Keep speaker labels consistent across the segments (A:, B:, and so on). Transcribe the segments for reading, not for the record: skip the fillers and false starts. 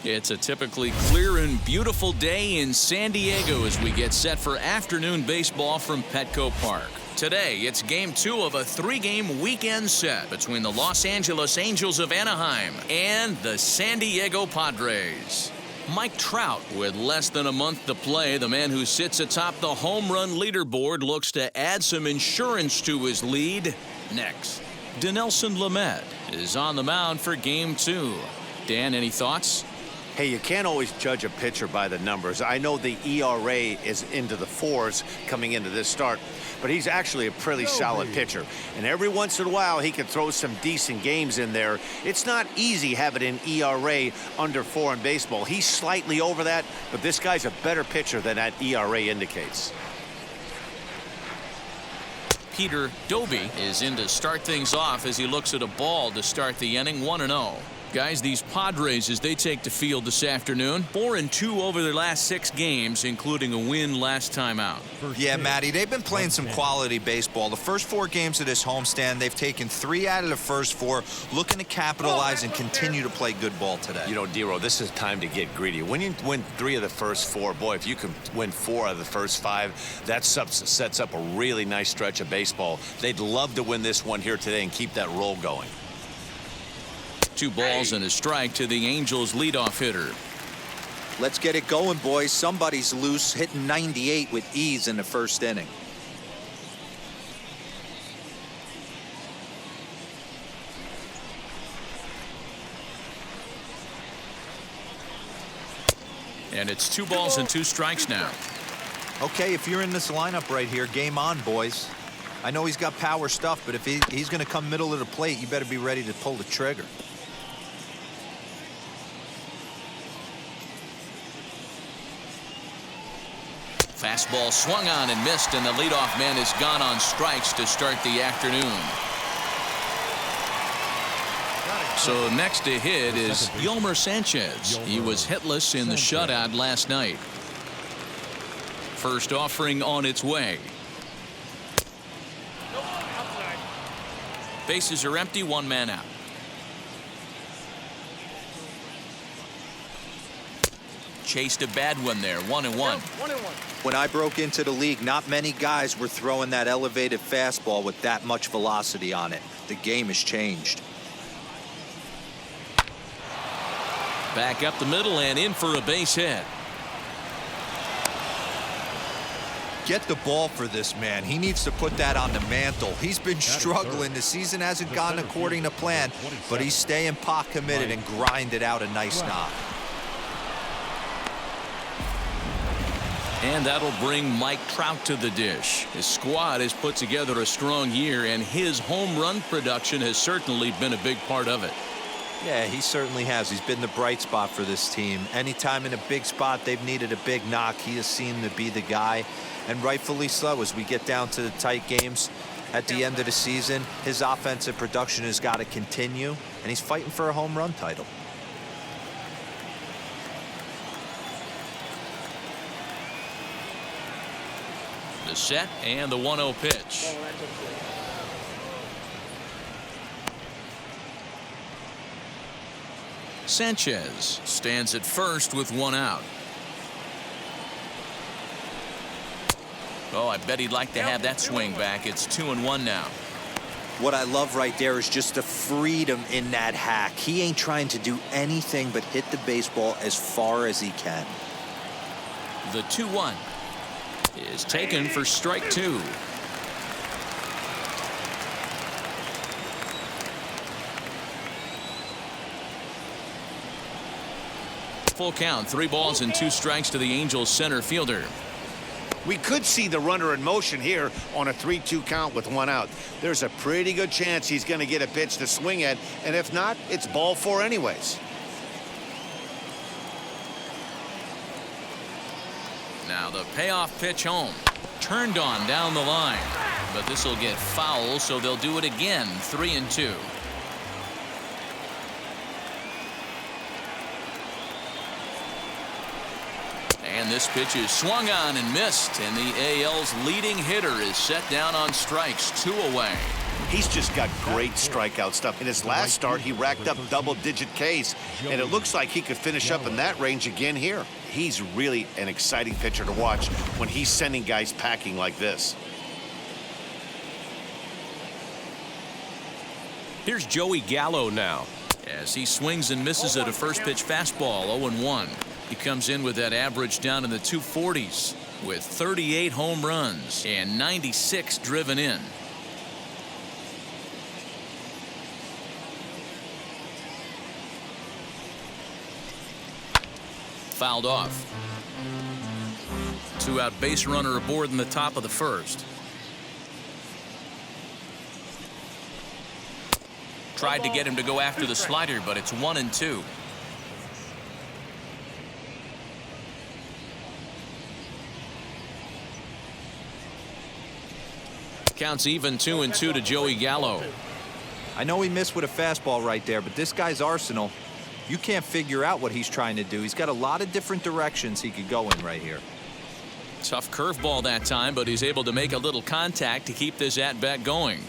A: It's a typically clear and beautiful day in San Diego as we get set for afternoon baseball from Petco Park. Today, it's Game 2 of a 3-game weekend set between the Los Angeles Angels of Anaheim and the San Diego Padres. Mike Trout, with less than a month to play, the man who sits atop the home run leaderboard, looks to add some insurance to his lead. Next, Dinelson Lamet is on the mound for Game 2. Dan, any thoughts?
B: Hey, you can't always judge a pitcher by the numbers. I know the ERA is into the 4s coming into this start, but he's actually a pretty solid pitcher. And every once in a while, he can throw some decent games in there. It's not easy having an ERA under 4 in baseball. He's slightly over that, but this guy's a better pitcher than that ERA indicates.
A: Peter Doby is in to start things off as he looks at a ball to start the inning. 1-0. Guys, these Padres, as they take the field this afternoon, 4-2 over their last 6 games, including a win last time out.
C: Yeah, Matty, they've been playing some quality baseball. The first 4 games of this homestand, they've taken 3 out of the first 4, looking to capitalize and continue to play good ball today.
B: You know, Dero, this is time to get greedy. When you win 3 of the first 4, boy, if you can win 4 out of the first 5, that sets up a really nice stretch of baseball. They'd love to win this one here today and keep that roll going.
A: 2 balls and a strike to the Angels leadoff hitter.
C: Let's get it going, boys. Somebody's loose, hitting 98 with ease in the first inning.
A: And it's 2 balls and 2 strikes now.
C: Okay, if you're in this lineup right here, game on, boys. I know he's got power stuff, but if he's going to come middle of the plate, you better be ready to pull the trigger.
A: Fastball swung on and missed, and the leadoff man is gone on strikes to start the afternoon. So next to hit is Yolmer Sanchez. He was hitless in the shutout last night. First offering on its way. Bases are empty, 1 man out. Chased a bad one there, 1-1.
C: When I broke into the league, not many guys were throwing that elevated fastball with that much velocity on it. The game has changed.
A: Back up the middle and in for a base hit.
C: Get the ball for this man. He needs to put that on the mantle. He's been struggling. The season hasn't gone according to plan, but he's staying pot committed and grinded out a nice knock.
A: And that'll bring Mike Trout to the dish. His squad has put together a strong year, and his home run production has certainly been a big part of it.
C: Yeah, he certainly has. He's been the bright spot for this team. Anytime in a big spot they've needed a big knock, he has seemed to be the guy, and rightfully so. As we get down to the tight games at the end of the season, his offensive production has got to continue, and he's fighting for a home run title.
A: The set and the 1-0 pitch. Sanchez stands at first with 1 out. Oh, I bet he'd like to have that swing back. It's 2-1 now.
C: What I love right there is just the freedom in that hack. He ain't trying to do anything but hit the baseball as far as he can.
A: The 2-1 is taken for strike 2. Full count, 3 balls and 2 strikes to the Angels center fielder.
B: We could see the runner in motion here on a 3-2 count with 1 out. There's a pretty good chance he's going to get a pitch to swing at, and if not, it's ball 4 anyways.
A: Now the payoff pitch home. Turned on down the line. But this will get foul, so they'll do it again. 3-2. And this pitch is swung on and missed, and the AL's leading hitter is set down on strikes, 2 away.
B: He's just got great strikeout stuff. In his last start, he racked up double-digit Ks, and it looks like he could finish up in that range again here. He's really an exciting pitcher to watch when he's sending guys packing like this.
A: Here's Joey Gallo now as he swings and misses at a first pitch fastball. 0-1. He comes in with that average down in the 240s with 38 home runs and 96 driven in. Fouled off. 2-out base runner aboard in the top of the first. Tried to get him to go after the slider, but it's 1-2. Counts even 2-2 to Joey Gallo.
C: I know he missed with a fastball right there, but this guy's arsenal, you can't figure out what he's trying to do. He's got a lot of different directions he could go in right here.
A: Tough curveball that time, but he's able to make a little contact to keep this at-bat going.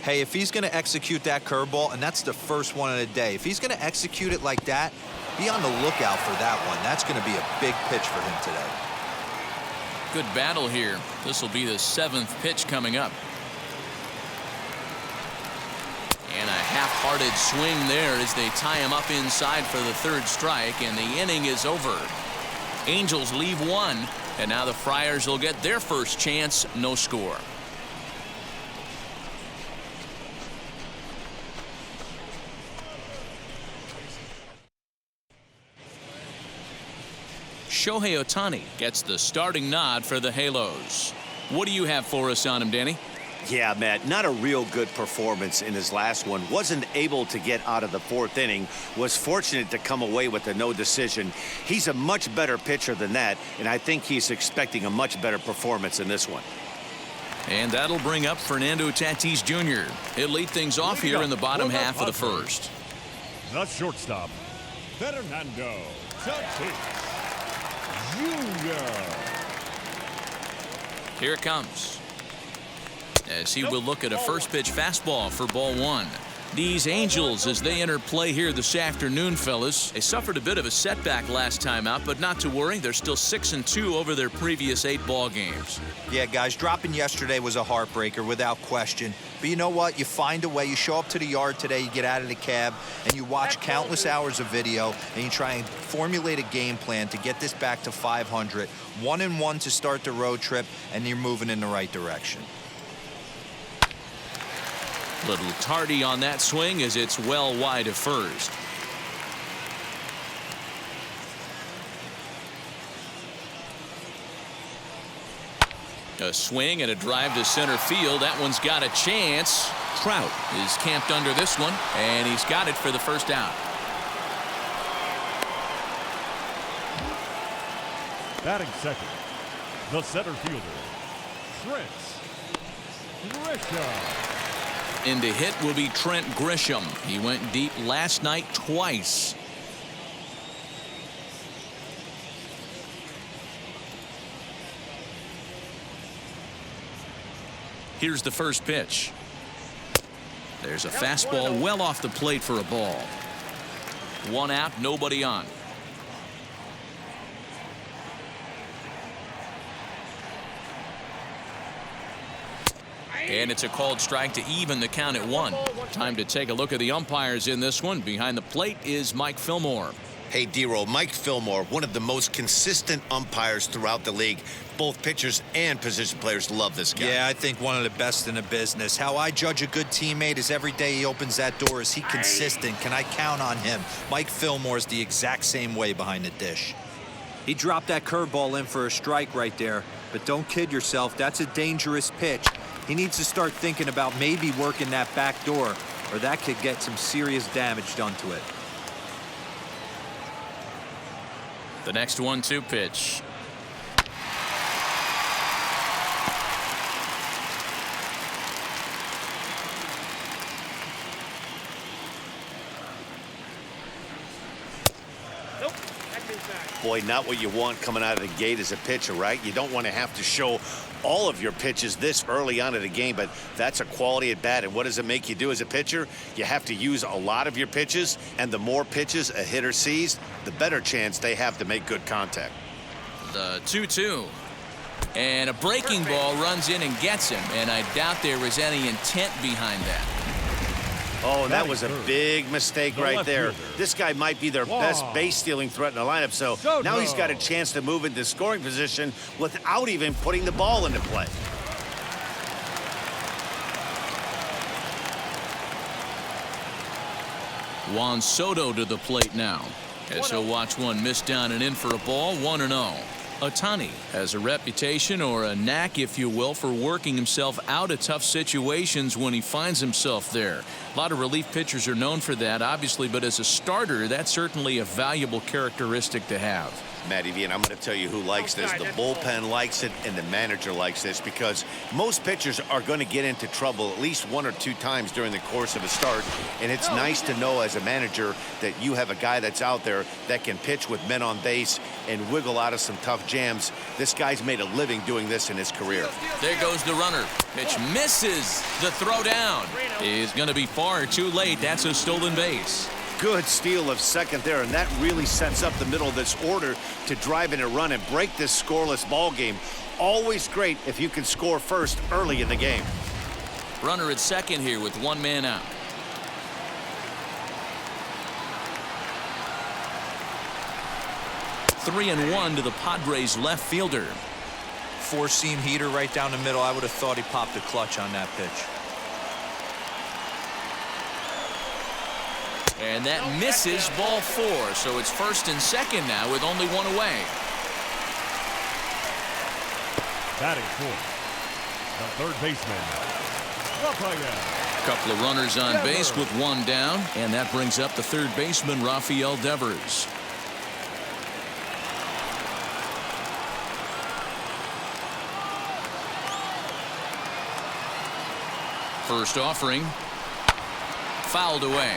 C: Hey, if he's going to execute that curveball, and that's the first one of the day, if he's going to execute it like that, be on the lookout for that one. That's going to be a big pitch for him today.
A: Good battle here. This will be the 7th pitch coming up. And a half-hearted swing there as they tie him up inside for the 3rd strike, and the inning is over. Angels leave 1, and now the Friars will get their first chance. No score. Shohei Ohtani gets the starting nod for the Halos. What do you have for us on him, Danny?
B: Yeah, Matt, not a real good performance in his last one. Wasn't able to get out of the 4th inning. Was fortunate to come away with a no decision. He's a much better pitcher than that, and I think he's expecting a much better performance in this one.
A: And that'll bring up Fernando Tatis Jr. He'll lead things off here in the bottom half of the first.
D: The shortstop, Fernando Tatis Jr.
A: Here it comes. As he will look at a first pitch fastball for ball 1. These Angels, as they enter play here this afternoon, fellas, they suffered a bit of a setback last time out, but not to worry. They're still 6-2 over their previous 8 ball games.
C: Yeah, guys, dropping yesterday was a heartbreaker without question. But you know what? You find a way. You show up to the yard today, you get out of the cab, and you watch countless hours of video, and you try and formulate a game plan to get this back to 500. 1-1 to start the road trip, and you're moving in the right direction.
A: Little tardy on that swing as it's well wide of first. A swing and a drive to center field. That one's got a chance. Trout is camped under this one, and he's got it for the first out.
D: Batting second, the center fielder, Trent Grisham.
A: In to hit will be Trent Grisham. He went deep last night twice. Here's the first pitch. There's a fastball well off the plate for a ball. 1 out, nobody on. And it's a called strike to even the count at 1. Time to take a look at the umpires in this one. Behind the plate is Mike Fillmore.
B: Hey, D-Roll, Mike Fillmore, one of the most consistent umpires throughout the league. Both pitchers and position players love this guy.
C: Yeah, I think one of the best in the business. How I judge a good teammate is every day he opens that door. Is he consistent? Can I count on him? Mike Fillmore's the exact same way behind the dish. He dropped that curveball in for a strike right there. But don't kid yourself, that's a dangerous pitch. He needs to start thinking about maybe working that back door, or that could get some serious damage done to it.
A: The next 1-2 pitch.
E: Nope, that's inside.
B: Boy, not what you want coming out of the gate as a pitcher, right? You don't want to have to show all of your pitches this early on in the game, but that's a quality at bat. And what does it make you do as a pitcher? You have to use a lot of your pitches, and the more pitches a hitter sees, the better chance they have to make good contact.
A: The 2-2. And a breaking ball runs in and gets him, and I doubt there was any intent behind that.
B: Oh, that was a big mistake right there.
D: fielder.
B: This guy might be their best base-stealing threat in the lineup, so now he's got a chance to move into scoring position without even putting the ball into play.
A: Juan Soto to the plate now, as he'll watch one miss down and in for a ball. 1-0. Ohtani has a reputation, or a knack if you will, for working himself out of tough situations when he finds himself there. A lot of relief pitchers are known for that, obviously, but as a starter, that's certainly a valuable characteristic to have.
B: Matty V, and I'm going to tell you who likes this. The bullpen likes it, and the manager likes this, because most pitchers are going to get into trouble at least 1 or 2 times during the course of a start, and it's nice to know as a manager that you have a guy that's out there that can pitch with men on base and wiggle out of some tough jams. This guy's made a living doing this in his career.
A: There goes the runner. Pitch misses. The throw down is going to be far too late. That's a stolen base.
B: Good steal of second there, and that really sets up the middle of this order to drive in a run and break this scoreless ball game. Always great if you can score first early in the game.
A: Runner at second here with 1 man out. Three and 1 to the Padres left fielder.
C: 4-seam heater right down the middle. I would have thought he popped a clutch on that pitch.
A: And that misses, ball 4. So it's first and second now with only 1 away.
D: Batting fourth, the third baseman, Rafael.
A: Couple of runners on base with 1 down, and that brings up the third baseman, Rafael Devers. First offering, fouled away.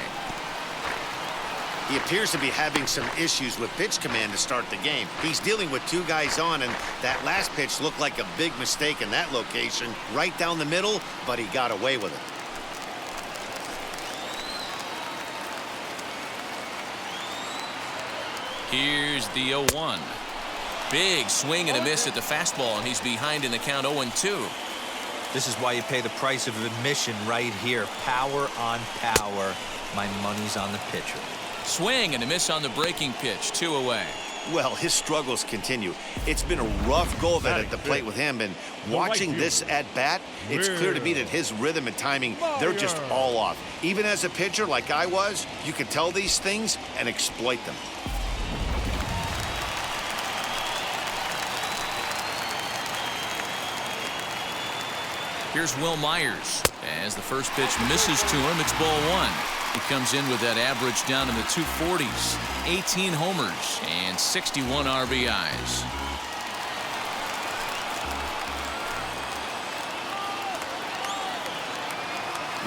B: He appears to be having some issues with pitch command to start the game. He's dealing with 2 guys on, and that last pitch looked like a big mistake in that location, right down the middle, but he got away with it.
A: Here's the 0-1. Big swing and a miss at the fastball, and he's behind in the count 0-2.
C: This is why you pay the price of admission right here. Power on power. My money's on the pitcher.
A: Swing and a miss on the breaking pitch. 2 away.
B: Well, his struggles continue. It's been a rough go of it at the plate with him, and watching this at bat, it's clear to me that his rhythm and timing, they're just all off. Even as a pitcher like I was, you can tell these things and exploit them.
A: Here's Will Myers. As the first pitch misses to him, it's ball 1. He comes in with that average down in the 240s. 18 homers and 61 RBIs.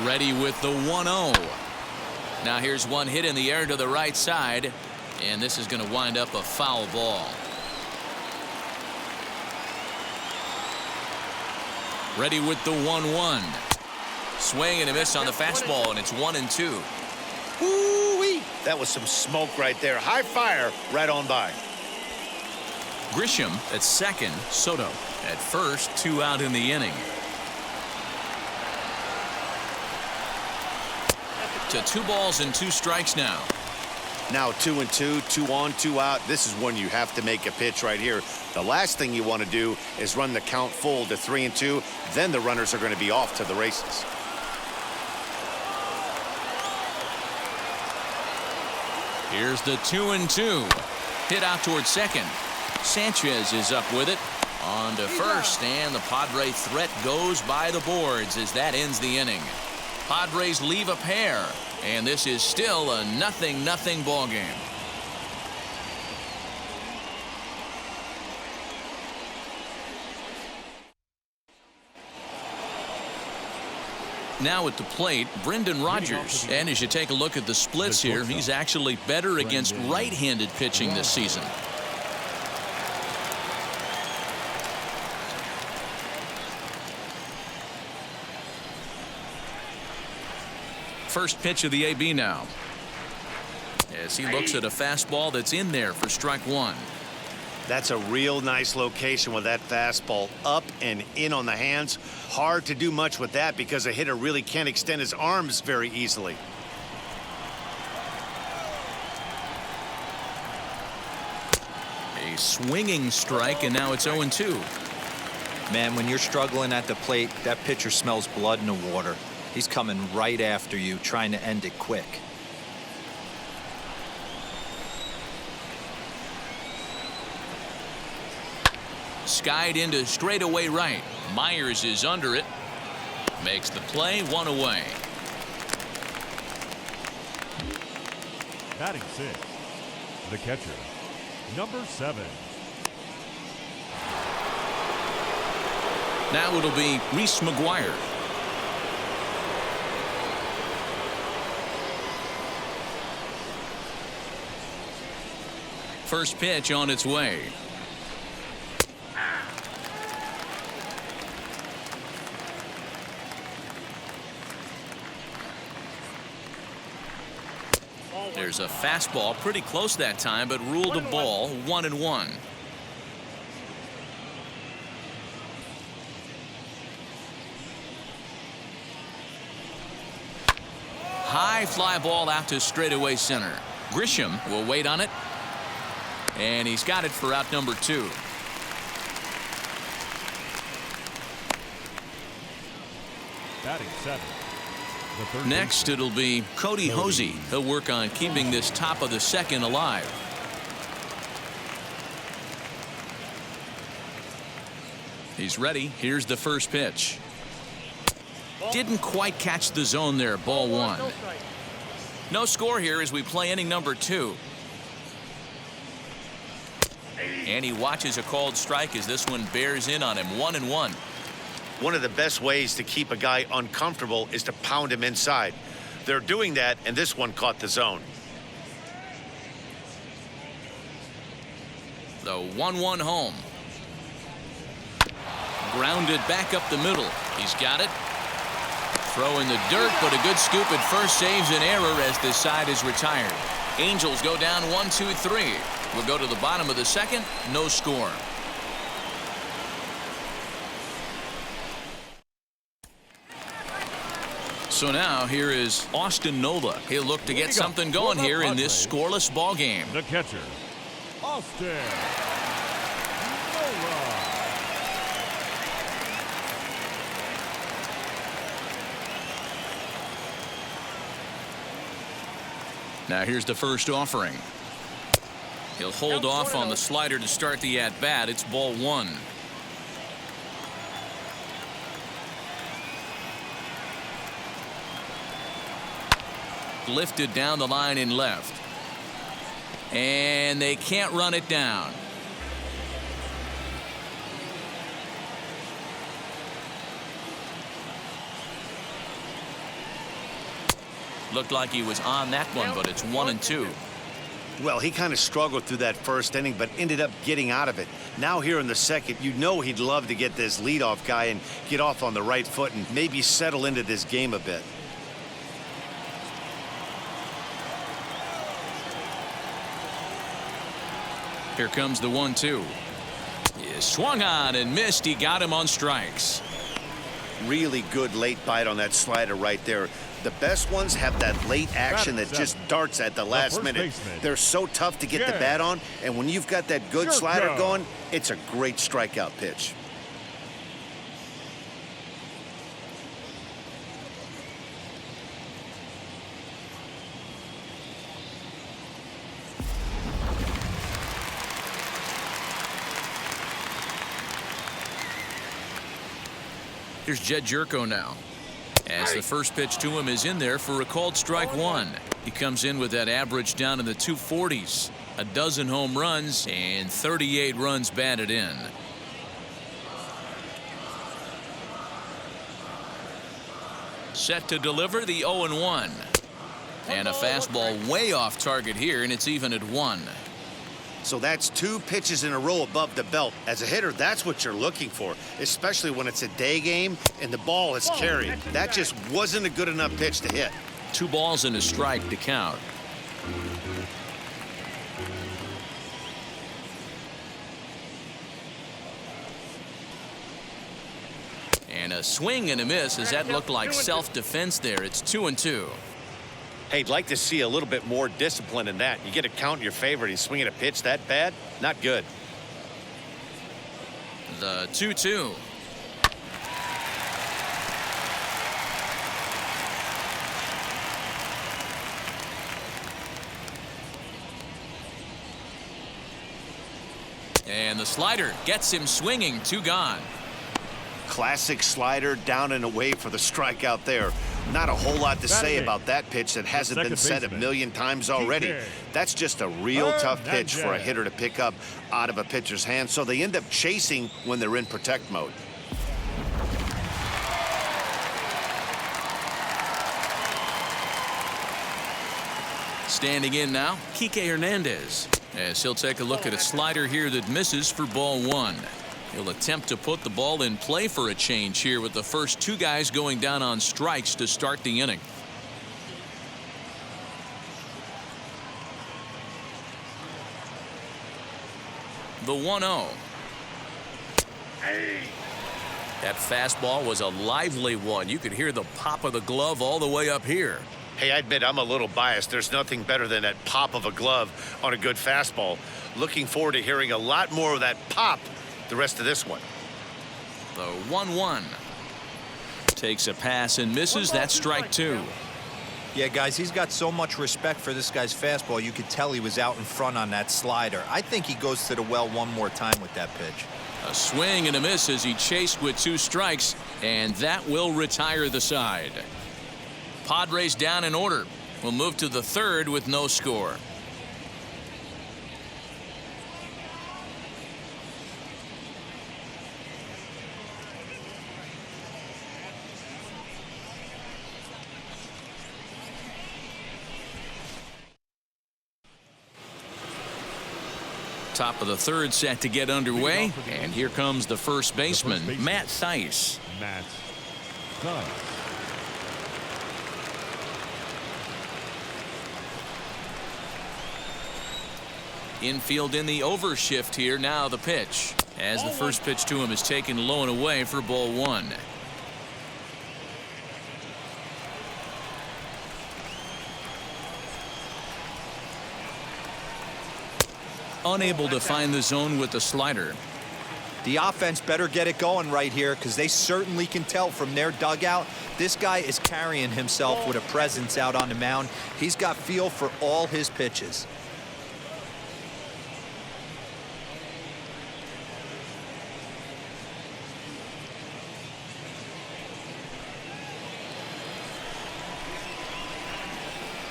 A: Ready with the 1-0. Now here's one hit in the air to the right side, and this is going to wind up a foul ball. Ready with the 1-1. Swing and a miss on the fastball, and it's 1-2.
B: Woo-wee! That was some smoke right there. High fire right on by.
A: Grisham at second, Soto at first, 2 out in the inning. To 2 balls and 2 strikes now.
B: Now 2-2, 2 on, 2 out. This is when you have to make a pitch right here. The last thing you want to do is run the count full to 3-2. Then the runners are going to be off to the races.
A: Here's the 2-2. Hit out towards second. Sanchez is up with it. On to first, and the Padre threat goes by the boards as that ends the inning. Padres leave a pair, and this is still a 0-0 ball game. Now at the plate, Brendan Rodgers. And as you take a look at the splits here, he's actually better against right-handed pitching this season. First pitch of the AB now. As he looks at a fastball that's in there for strike one.
B: That's a real nice location with that fastball up and in on the hands. Hard to do much with that because a hitter really can't extend his arms very easily.
A: A swinging strike, and now it's 0-2.
C: Man, when you're struggling at the plate, that pitcher smells blood in the water. He's coming right after you, trying to end it quick.
A: Skied into straightaway right. Myers is under it. Makes the play, one away.
D: Batting 6, the catcher, number 7.
A: Now it'll be Reese McGuire. First pitch on its way. There's a fastball pretty close that time, but ruled a ball, 1-1. High fly ball out to straightaway center. Grisham will wait on it. And he's got it for out number 2.
D: Batting 7.
A: Next, it'll be Cody Hosey. He'll work on keeping this top of the second alive. He's ready. Here's the first pitch. Didn't quite catch the zone there. Ball 1. No score here as we play inning number 2. And he watches a called strike as this one bears in on him. 1-1.
B: One of the best ways to keep a guy uncomfortable is to pound him inside. They're doing that, and this one caught the zone.
A: The 1-1 home. Grounded back up the middle. He's got it. Throw in the dirt, but a good scoop at first saves an error as this side is retired. Angels go down 1-2-3. We'll go to the bottom of the second. No score. So now here is Austin Nola. He'll look to get something going here in this scoreless ball game.
D: The catcher, Austin Nola.
A: Now here's the first offering. He'll hold off on the slider to start the at-bat. It's ball 1. Lifted down the line in left. And they can't run it down. Looked like he was on that one, but it's 1-2.
B: Well, he kind of struggled through that first inning, but ended up getting out of it. Now here in the second, you know he'd love to get this leadoff guy and get off on the right foot and maybe settle into this game a bit.
A: Here comes the 1-2. He swung on and missed. He got him on strikes.
B: Really good late bite on that slider right there. The best ones have that late action that just darts at the last minute. They're so tough to get the bat on, and when you've got that good slider going, it's a great strikeout pitch.
A: Here's Jed Jerko now. As the first pitch to him is in there for a called strike 1. He comes in with that average down in the 240s. A dozen home runs and 38 runs batted in. Set to deliver the 0-1. And a fastball way off target here, and it's even at 1.
B: So that's 2 pitches in a row above the belt. As a hitter, that's what you're looking for, especially when it's a day game and the ball is carried. That just wasn't a good enough pitch to hit.
A: 2 balls and a strike to count. And a swing and a miss as that looked like self-defense there. It's 2-2.
B: Hey, I'd like to see a little bit more discipline in that. You get a count in your favor and he's swinging a pitch that bad? Not good.
A: The 2-2. And the slider gets him swinging. 2 gone.
B: Classic slider down and away for the strikeout there. Not a whole lot to say about that pitch that hasn't been said a million times already. That's just a real tough pitch for a hitter to pick up out of a pitcher's hand, so they end up chasing when they're in protect mode.
A: Standing in now, Kike Hernandez, as he'll take a look at a slider here that misses for ball 1. He'll attempt to put the ball in play for a change here with the first 2 guys going down on strikes to start the inning. The 1-0. That fastball was a lively one. You could hear the pop of the glove all the way up here.
B: Hey, I admit I'm a little biased. There's nothing better than that pop of a glove on a good fastball. Looking forward to hearing a lot more of that pop the rest of this one.
A: The 1-1. Takes a pass and misses. That's strike 2.
C: Yeah, guys, he's got so much respect for this guy's fastball. You could tell he was out in front on that slider. I think he goes to the well one more time with that pitch.
A: A swing and a miss as he chased with 2 strikes, and that will retire the side. Padres down in order. We'll move to the 3rd with no score. Top of the 3rd set to get underway, and here comes the first baseman, Matt Thaiss.
D: Matt Thaiss.
A: Infield in the overshift here. Now the pitch, as the first pitch to him is taken low and away for ball 1. Unable to find the zone with the slider.
C: The offense better get it going right here, because they certainly can tell from their dugout this guy is carrying himself with a presence out on the mound. He's got feel for all his pitches.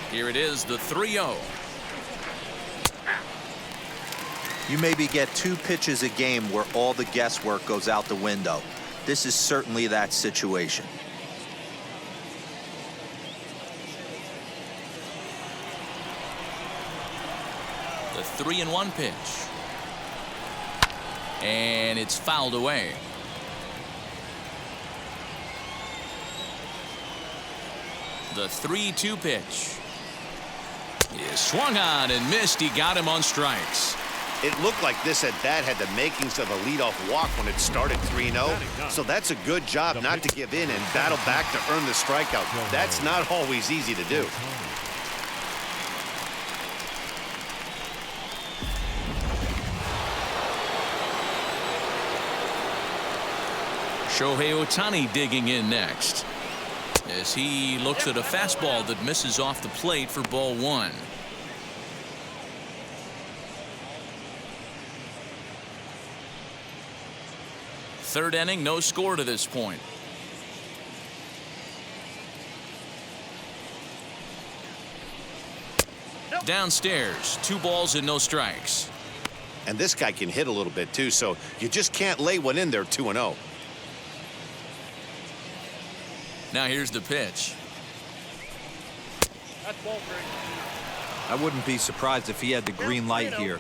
A: Here it is, the 3-0.
C: You maybe get 2 pitches a game where all the guesswork goes out the window. This is certainly that situation.
A: The 3-1 pitch. And it's fouled away. The 3-2 pitch. He swung on and missed. He got him on strikes.
B: It looked like this at bat had the makings of a leadoff walk when it started 3-0. So that's a good job not to give in and battle back to earn the strikeout. That's not always easy to do.
A: Shohei Ohtani digging in next, as he looks at a fastball that misses off the plate for ball 1. Third inning, no score to this point. Downstairs, 2 balls and no strikes.
B: And this guy can hit a little bit too, so you just can't lay one in there 2-0.
A: Now here's the pitch.
C: I wouldn't be surprised if he had the green light here.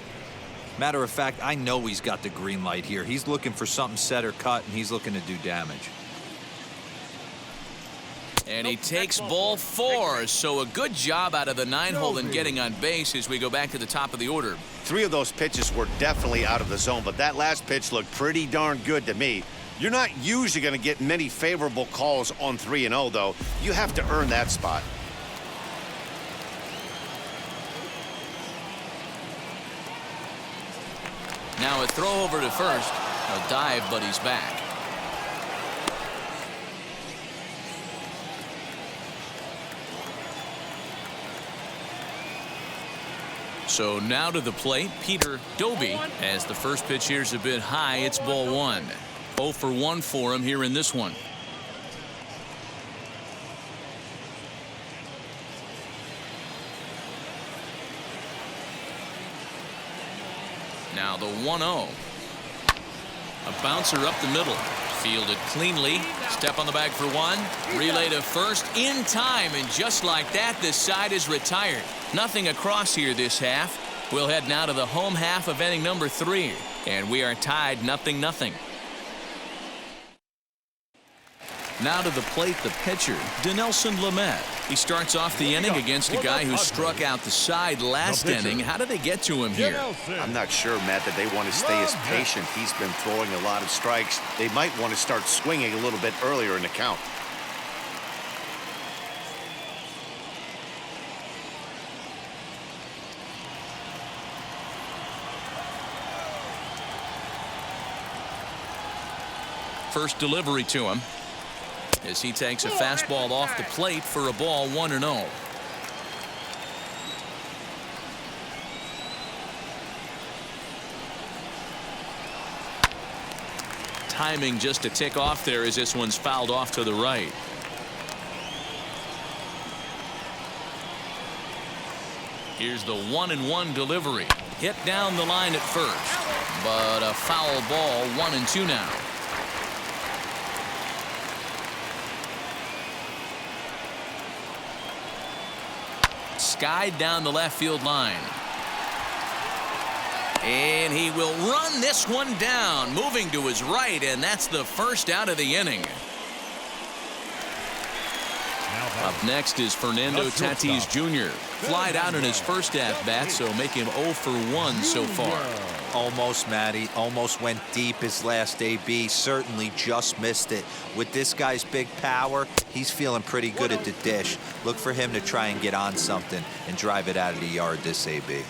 C: Matter of fact, I know he's got the green light here. He's looking for something set or cut, and he's looking to do damage.
A: And he takes ball 4, so a good job out of the 9-hole in getting on base as we go back to the top of the order.
B: 3 of those pitches were definitely out of the zone, but that last pitch looked pretty darn good to me. You're not usually going to get many favorable calls on 3-0, though. You have to earn that spot.
A: Now a throw over to first. A dive, but he's back. So now to the plate, Peter Doby. As the first pitch here's a bit high, it's ball 1. 0 for 1 for him here in this one. Now the 1-0. A bouncer up the middle. Fielded cleanly. Step on the bag for 1. Relay to first in time, and just like that, this side is retired. Nothing across here this half. We'll head now to the home half of inning number 3, and we are tied 0-0. Now to the plate, the pitcher, Dinelson Lamet. He starts off the inning against a guy who struck out the side last inning. How did they get to him here?
B: I'm not sure, Matt, that they want to stay as patient. He's been throwing a lot of strikes. They might want to start swinging a little bit earlier in the count.
A: First delivery to him as he takes a fastball off the plate for a ball 1-0. Timing just a tick off there as this one's fouled off to the right. Here's the 1-1 delivery. Hit down the line at first, but a foul ball. 1-2 now. Skied down the left field line. And he will run this one down, moving to his right, and that's the first out of the inning. Up next is Fernando Tatis Jr. Flied out in his first at-bat, so make him 0 for 1 so far.
C: Almost, Matty. Almost went deep his last AB. Certainly just missed it. With this guy's big power, he's feeling pretty good at the dish. Look for him to try and get on something and drive it out of the yard this AB.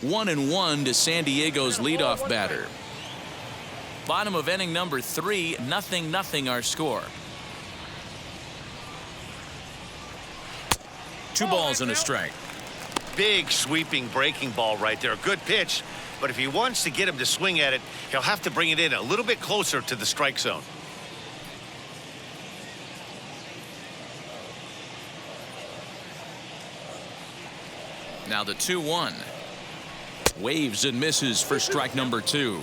A: One and one to San Diego's leadoff batter. Bottom of inning number 3, 0-0 our score. 2 balls and a strike.
B: Big sweeping breaking ball right there. A good pitch, but if he wants to get him to swing at it, he'll have to bring it in a little bit closer to the strike zone.
A: Now the 2-1. Waves and misses for strike number 2.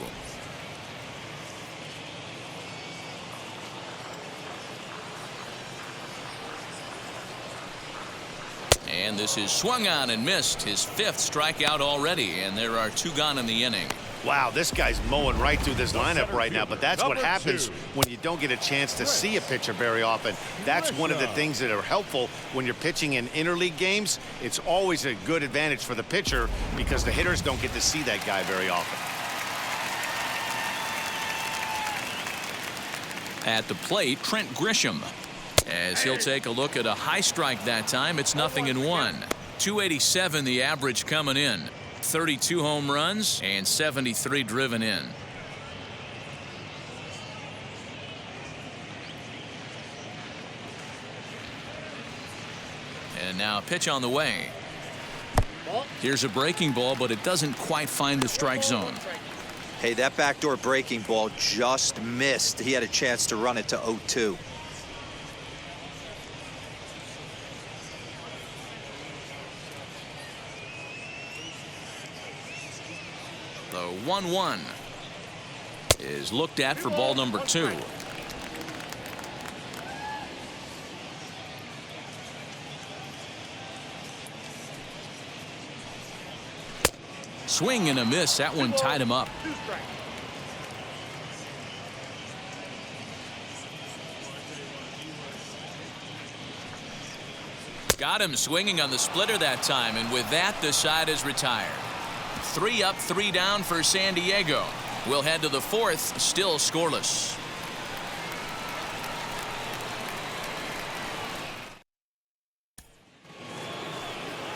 A: And this is swung on and missed. His 5th strikeout already, and there are 2 gone in the inning.
B: Wow, this guy's mowing right through this lineup right now, but that's what happens when you don't get a chance to see a pitcher very often. That's one of the things that are helpful when you're pitching in interleague games. It's always a good advantage for the pitcher because the hitters don't get to see that guy very often.
A: At the plate, Trent Grisham. As he'll take a look at a high strike that time, it's 0-1. 287 the average coming in. 32 home runs and 73 driven in. And now a pitch on the way. Here's a breaking ball, but it doesn't quite find the strike zone.
C: Hey, that backdoor breaking ball just missed. He had a chance to run it to 0-2.
A: The 1-1 is looked at for ball number 2. Swing and a miss. That one tied him up. Got him swinging on the splitter that time, and with that, the side is retired. 3 up, 3 down for San Diego. We'll head to the 4th, still scoreless.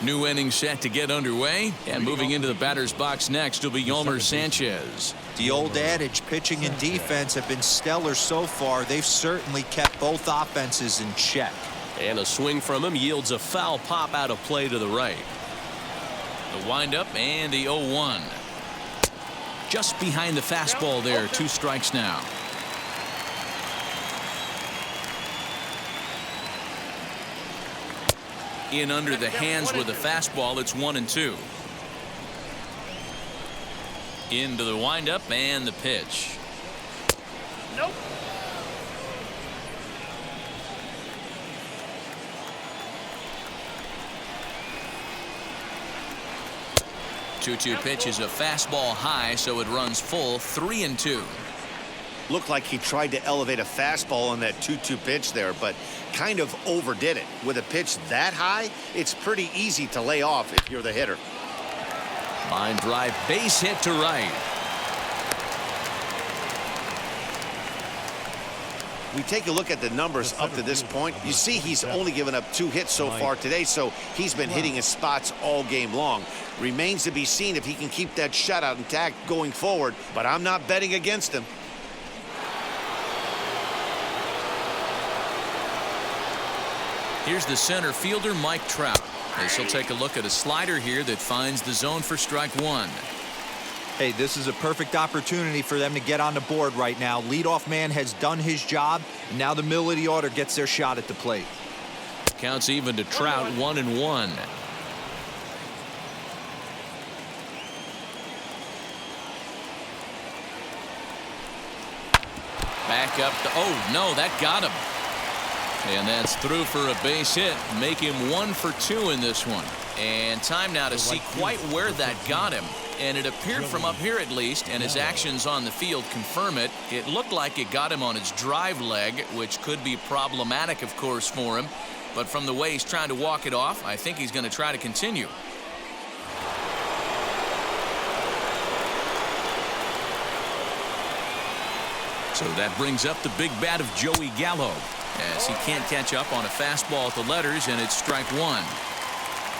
A: New inning set to get underway, and moving into the batter's box next will be Yolmer Sanchez.
C: The old adage, pitching and defense have been stellar so far. They've certainly kept both offenses in check.
E: And a swing from him yields a foul pop out of play to the right.
A: The windup and the 0-1. Just behind the fastball there. 2 strikes now. In under the hands with a fastball. It's 1-2. Into the windup and the pitch.
F: Nope.
A: 2-2 pitch is a fastball high, so it runs full. 3-2.
B: Looked like he tried to elevate a fastball on that 2-2 pitch there, but kind of overdid it. With a pitch that high, it's pretty easy to lay off if you're the hitter.
A: Line drive, base hit to right.
B: We take a look at the numbers up to this point. You see he's only given up 2 hits so far today, so he's been hitting his spots all game long. Remains to be seen if he can keep that shutout intact going forward, but I'm not betting against him.
A: Here's the center fielder, Mike Trout, as he'll take a look at a slider here that finds the zone for strike 1.
C: Hey, this is a perfect opportunity for them to get on the board right now. Leadoff man has done his job, and now the middle of the order gets their shot at the plate.
A: Counts even to Trout. 1-1. Back up. Oh, no, that got him. And that's through for a base hit. Make him 1 for 2 in this one. And time now to see quite where that got him. And it appeared from up here at least, and his actions on the field confirm it. It looked like it got him on his drive leg, which could be problematic, of course, for him. But from the way he's trying to walk it off, I think he's going to try to continue. So that brings up the big bat of Joey Gallo, as he can't catch up on a fastball at the letters, and it's strike 1.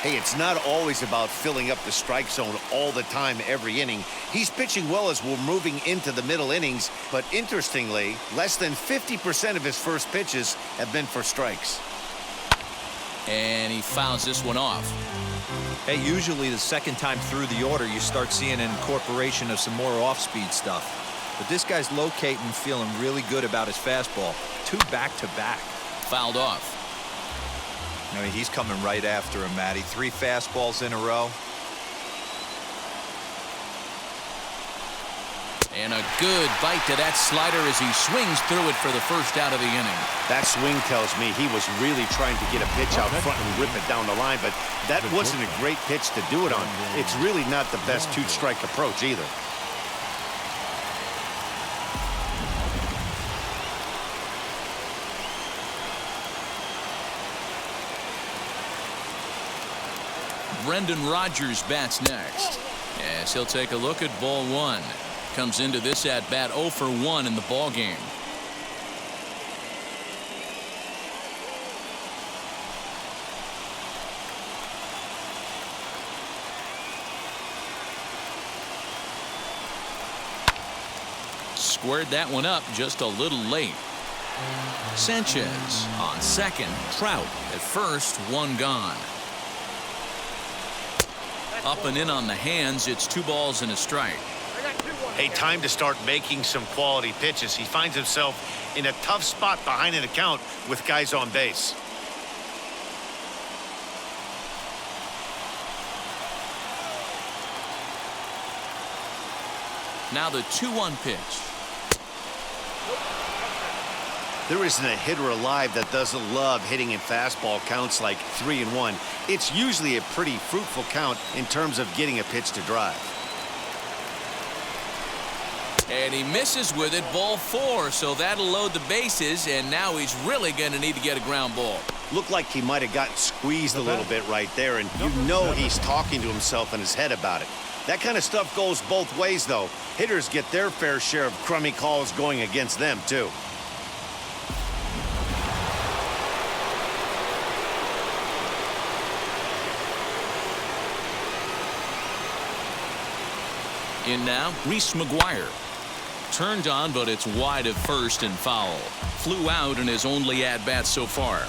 B: Hey, it's not always about filling up the strike zone all the time every inning. He's pitching well as we're moving into the middle innings, but interestingly, less than 50% of his first pitches have been for strikes.
A: And he fouls this one off.
C: Hey, usually the second time through the order, you start seeing an incorporation of some more off-speed stuff. But this guy's locating, feeling really good about his fastball. 2 back-to-back.
A: Fouled off.
C: I mean, he's coming right after him, Matty. 3 fastballs in a row.
A: And a good bite to that slider as he swings through it for the first out of the inning.
B: That swing tells me he was really trying to get a pitch out front and rip it down the line, but that wasn't a great pitch to do it on. It's really not the best 2-strike approach either.
A: Brendan Rodgers bats next, as he'll take a look at ball 1. Comes into this at bat 0 for 1 in the ball game. Squared that one up just a little late. Sanchez on second. Trout at first. 1 gone. Up and in on the hands. It's 2 balls and a strike.
B: Hey, time to start making some quality pitches. He finds himself in a tough spot behind an account with guys on base.
A: Now the 2-1 pitch.
B: There isn't a hitter alive that doesn't love hitting in fastball counts like 3-1. It's usually a pretty fruitful count in terms of getting a pitch to drive.
A: And he misses with it, ball 4, so that'll load the bases, and now he's really going to need to get a ground ball.
B: Looked like he might have gotten squeezed a little bit right there, and you know he's talking to himself in his head about it. That kind of stuff goes both ways, though. Hitters get their fair share of crummy calls going against them, too.
A: In now, Reese McGuire. Turned on, but it's wide at first and foul. Flew out in his only at-bat so far.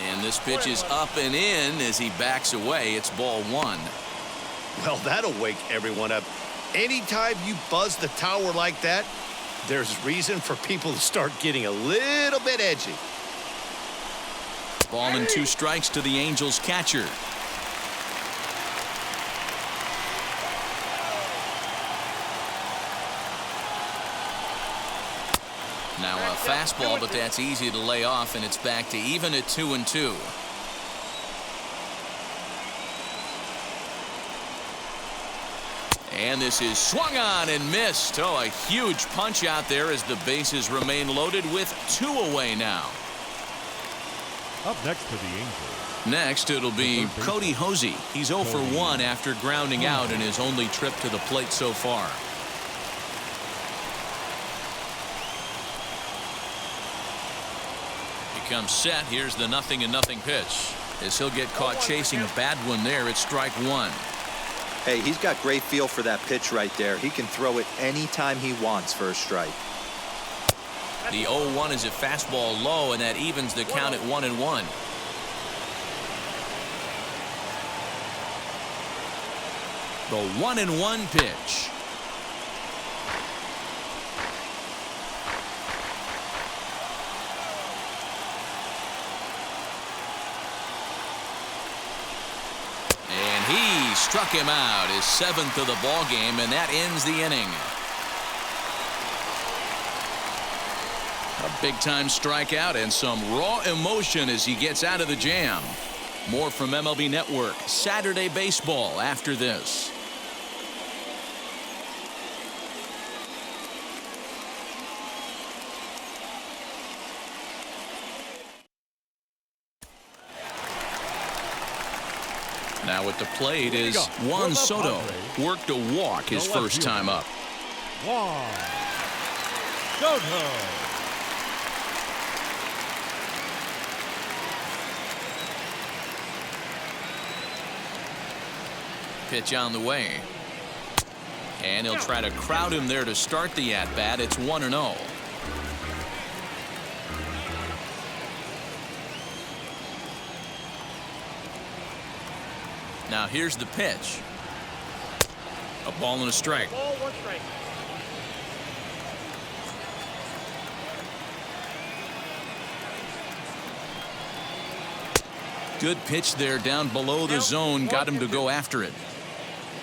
A: And this pitch is up and in as he backs away. It's ball one.
B: Well, that'll wake everyone up. Anytime you buzz the tower like that, there's reason for people to start getting a little bit edgy.
A: Ball and 2 strikes to the Angels catcher. Now a fastball, but that's easy to lay off, and it's back to even at 2-2. And this is swung on and missed. Oh, a huge punch out there as the bases remain loaded with 2 away now.
D: Up next for the Angels.
A: Next, it'll be Cody Hosey. He's 0 for 1 after grounding out in his only trip to the plate so far. He comes set. Here's the 0-0 pitch. As he'll get caught chasing a bad one there, it's strike 1.
C: Hey, he's got great feel for that pitch right there. He can throw it anytime he wants for a strike.
A: The 0-1 is a fastball low, and that evens the count at 1-1. The 1-1 pitch. And he struck him out, his 7th of the ball game, and that ends the inning. A big-time strikeout and some raw emotion as he gets out of the jam. More from MLB Network Saturday Baseball after this. Now at the plate is Juan Soto. Worked a walk his first time up.
D: Juan Soto.
A: Pitch on the way. And he'll try to crowd him there to start the at-bat. It's 1-0. Now here's the pitch. A ball and a strike.
F: Ball, 1 strike.
A: Good pitch there down below the zone. Got him to go after it.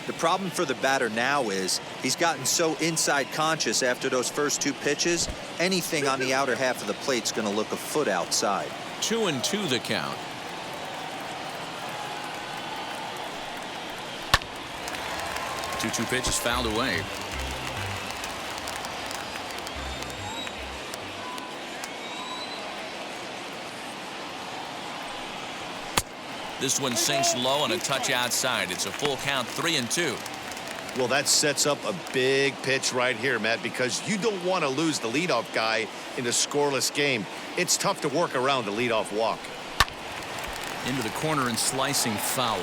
C: The problem for the batter now is he's gotten so inside conscious after those first 2 pitches. Anything on the outer half of the plate's going to look a foot outside.
A: 2-2 the count. Two pitches fouled away. This one sinks low and a touch outside. It's a full count, 3-2.
B: Well, that sets up a big pitch right here, Matt, because you don't want to lose the leadoff guy in a scoreless game. It's tough to work around a leadoff walk.
A: Into the corner and slicing foul.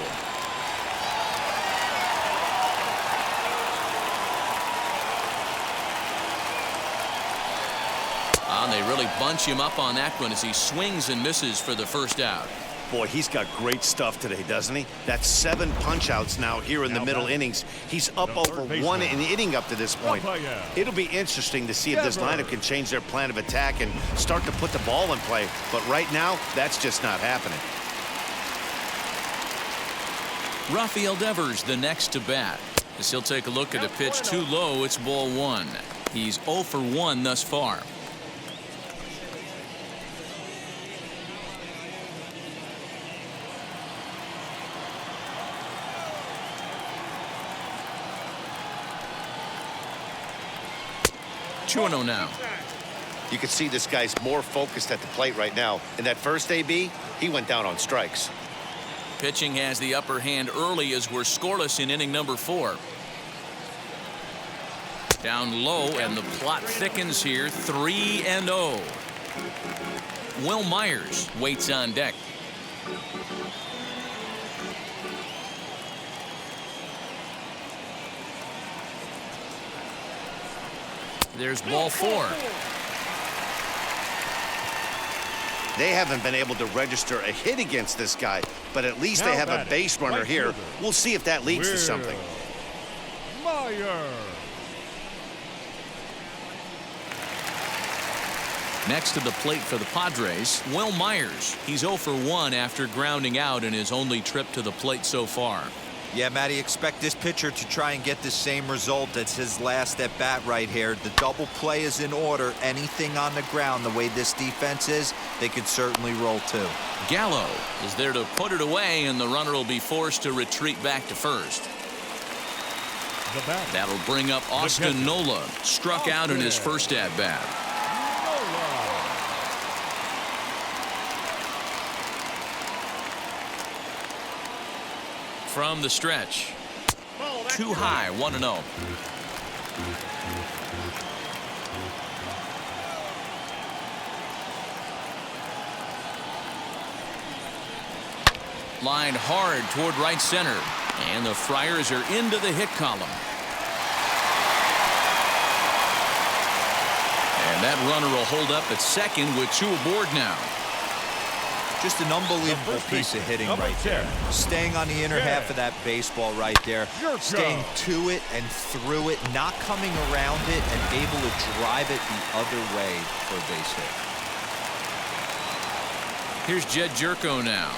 A: And they really bunch him up on that one as he swings and misses for the first out.
B: Boy, he's got great stuff today, doesn't he? That's 7 punch-outs now here in the middle innings. He's up over 1 inning up to this point. It'll be interesting to see if this lineup can change their plan of attack and start to put the ball in play. But right now, that's just not happening.
A: Rafael Devers the next to bat. As he'll take a look at a pitch too low, it's ball 1. He's 0 for 1 thus far. 2-0 now.
B: You can see this guy's more focused at the plate right now. In that first AB, he went down on strikes.
A: Pitching has the upper hand early as we're scoreless in inning number 4. Down low, and the plot thickens here. 3-0. Will Myers waits on deck. There's ball 4.
B: They haven't been able to register a hit against this guy, but at least they have a base runner here. We'll see if that leads to something.
D: Myers.
A: Next to the plate for the Padres, Will Myers. He's 0 for 1 after grounding out in his only trip to the plate so far.
C: Yeah, Matty, expect this pitcher to try and get the same result as his last at bat right here. The double play is in order. Anything on the ground, the way this defense is, they could certainly roll too.
A: Gallo is there to put it away, and the runner will be forced to retreat back to first. That'll bring up Austin Nola, struck out in his first at bat. From the stretch, too high, 1-0. Lined hard toward right center, and the Friars are into the hit column. And that runner will hold up at second with 2 aboard now.
C: Just an unbelievable piece of hitting right there. Staying on the inner half of that baseball right there. Staying to it and through it, not coming around it, and able to drive it the other way for a base hit.
A: Here's Jed Jerko now.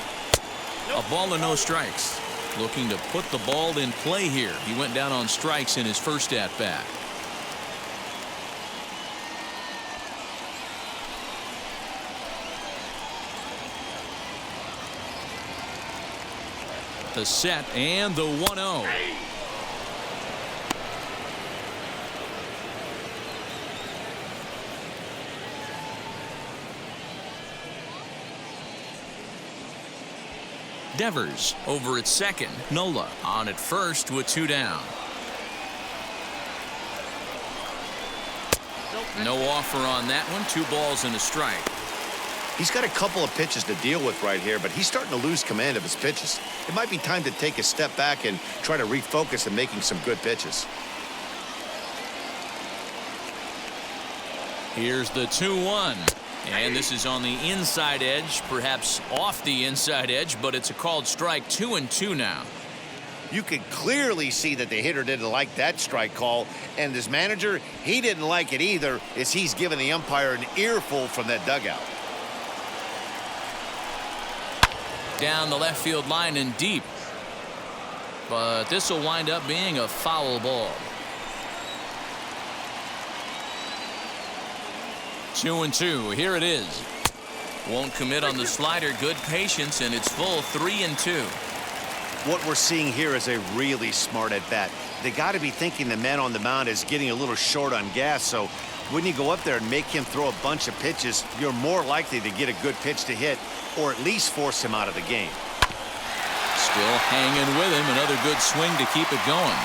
A: A ball and no strikes. Looking to put the ball in play here. He went down on strikes in his first at bat. The set and the 1-0. Devers over at second. Nola on at first with 2 down. No offer on that one. 2 balls and a strike.
B: He's got a couple of pitches to deal with right here, but he's starting to lose command of his pitches. It might be time to take a step back and try to refocus on making some good pitches.
A: Here's the 2-1. And this is on the inside edge, perhaps off the inside edge, but it's a called strike. 2-2 now.
B: You could clearly see that the hitter didn't like that strike call, and his manager, he didn't like it either, as he's given the umpire an earful from that dugout.
A: Down the left field line and deep. But this will wind up being a foul ball. 2-2. Here it is. Won't commit on the slider. Good patience, and it's full. 3-2.
B: What we're seeing here is a really smart at bat. They got to be thinking the man on the mound is getting a little short on gas, so when you go up there and make him throw a bunch of pitches, you're more likely to get a good pitch to hit, or at least force him out of the game.
A: Still hanging with him. Another good swing to keep it going.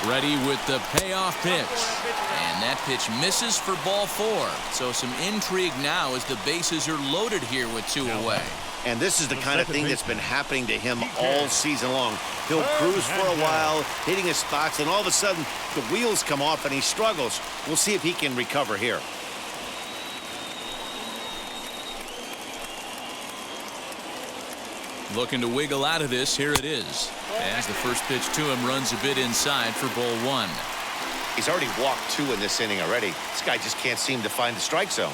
A: Ready with the payoff pitch. And that pitch misses for ball 4. So some intrigue now as the bases are loaded here with 2 away.
B: And this is the kind of thing that's been happening to him all season long. He'll cruise for a while, hitting his spots, and all of a sudden the wheels come off and he struggles. We'll see if he can recover here.
A: Looking to wiggle out of this. Here it is. As the first pitch to him runs a bit inside for ball 1.
B: He's already walked 2 in this inning already. This guy just can't seem to find the strike zone.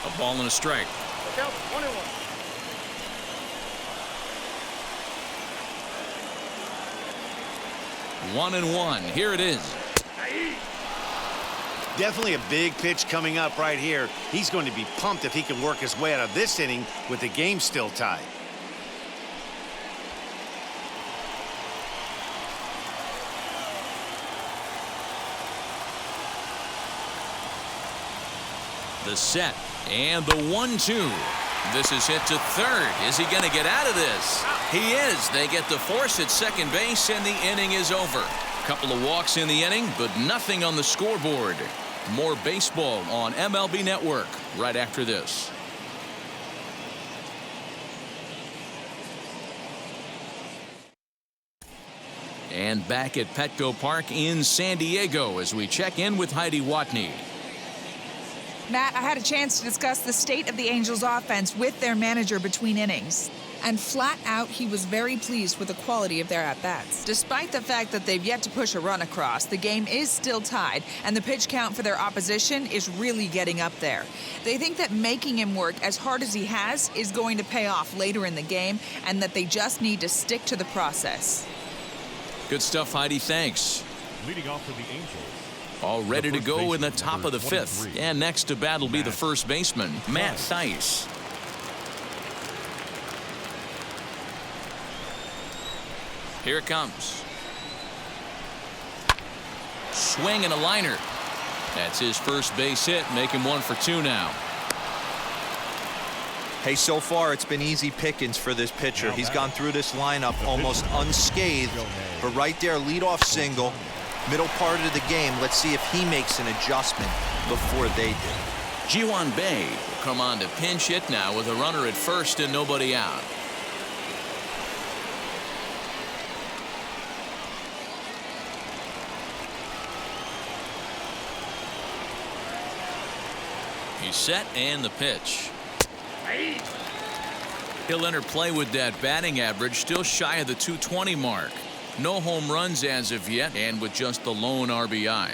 A: A ball and a strike. 1-1. Here it is.
B: Definitely a big pitch coming up right here. He's going to be pumped if he can work his way out of this inning with the game still tied.
A: The set and the 1-2. This is hit to third. Is he going to get out of this? He is. They get the force at second base, and the inning is over. Couple of walks in the inning, but nothing on the scoreboard. More baseball on MLB Network right after this. And back at Petco Park in San Diego as we check in with Heidi Watney.
G: Matt, I had a chance to discuss the state of the Angels offense with their manager between innings. And flat out, he was very pleased with the quality of their at-bats. Despite the fact that they've yet to push a run across, the game is still tied, and the pitch count for their opposition is really getting up there. They think that making him work as hard as he has is going to pay off later in the game, and that they just need to stick to the process.
A: Good stuff, Heidi. Thanks.
D: Leading off for the Angels.
A: All ready to go in the top of the fifth. And next to bat will be the first baseman, Matt Thaiss. Here it comes. Swing and a liner. That's his first base hit, making 1 for 2 now.
C: Hey, so far it's been easy pickings for this pitcher. He's gone through this lineup almost unscathed. But right there, leadoff single, middle part of the game. Let's see if he makes an adjustment before they do.
A: Ji-hwan Bae will come on to pinch hit now with a runner at first and nobody out. He's set and the pitch. He'll enter play with that batting average still shy of the 220 mark. No home runs as of yet, and with just the lone RBI.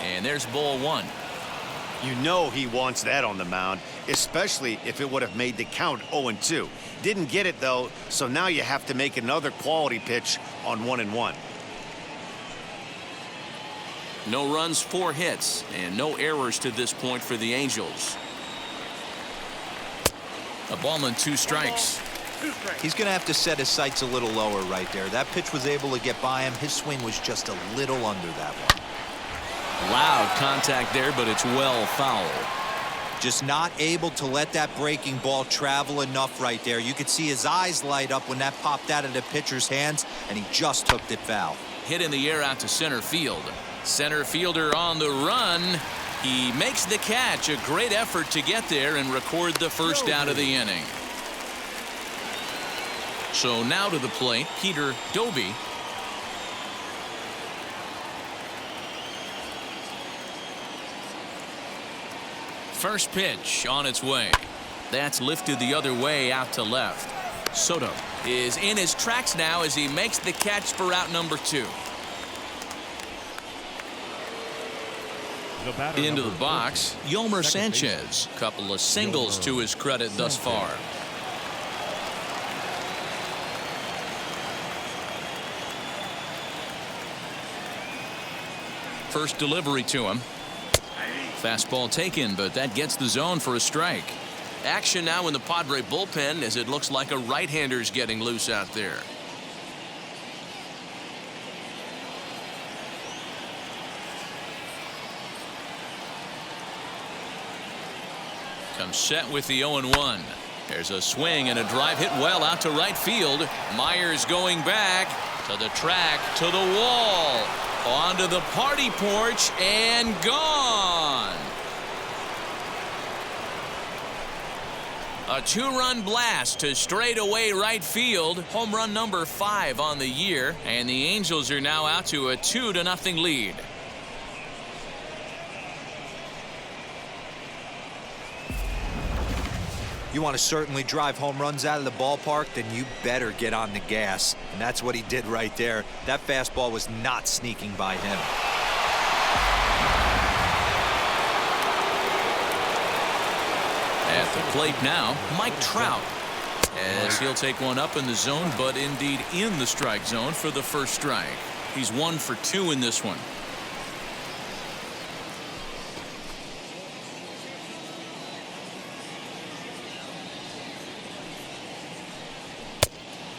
A: And there's ball 1.
B: You know he wants that on the mound, especially if it would have made the count 0-2. Didn't get it, though, so now you have to make another quality pitch on 1-1.
A: No runs, 4 hits, and no errors to this point for the Angels. A ball and 2 strikes.
C: He's going to have to set his sights a little lower right there. That pitch was able to get by him. His swing was just a little under that one.
A: Loud contact there, but it's well foul.
C: Just not able to let that breaking ball travel enough right there. You could see his eyes light up when that popped out of the pitcher's hands, and he just hooked it foul.
A: Hit in the air out to center field. Center fielder on the run. He makes the catch. A great effort to get there and record the first out of the inning. So now to the plate, Peter Doby. First pitch on its way. That's lifted the other way out to left. Soto is in his tracks now as he makes the catch for out number 2. Into the box, Yolmer Sanchez. Couple of singles to his credit thus far. First delivery to him. Fastball taken, but that gets the zone for a strike. Action now in the Padre bullpen as it looks like a right-hander's getting loose out there. Comes set with the 0-1. There's a swing and a drive hit well out to right field. Myers going back to the track, to the wall, onto the party porch, and gone. A 2-run blast to straightaway right field. Home run number 5 on the year, and the Angels are now out to a 2-0 lead.
C: You want to certainly drive home runs out of the ballpark, then you better get on the gas. And that's what he did right there. That fastball was not sneaking by him.
A: At the plate now, Mike Trout. As he'll take one up in the zone, but indeed in the strike zone for the first strike. He's 1 for 2 in this one.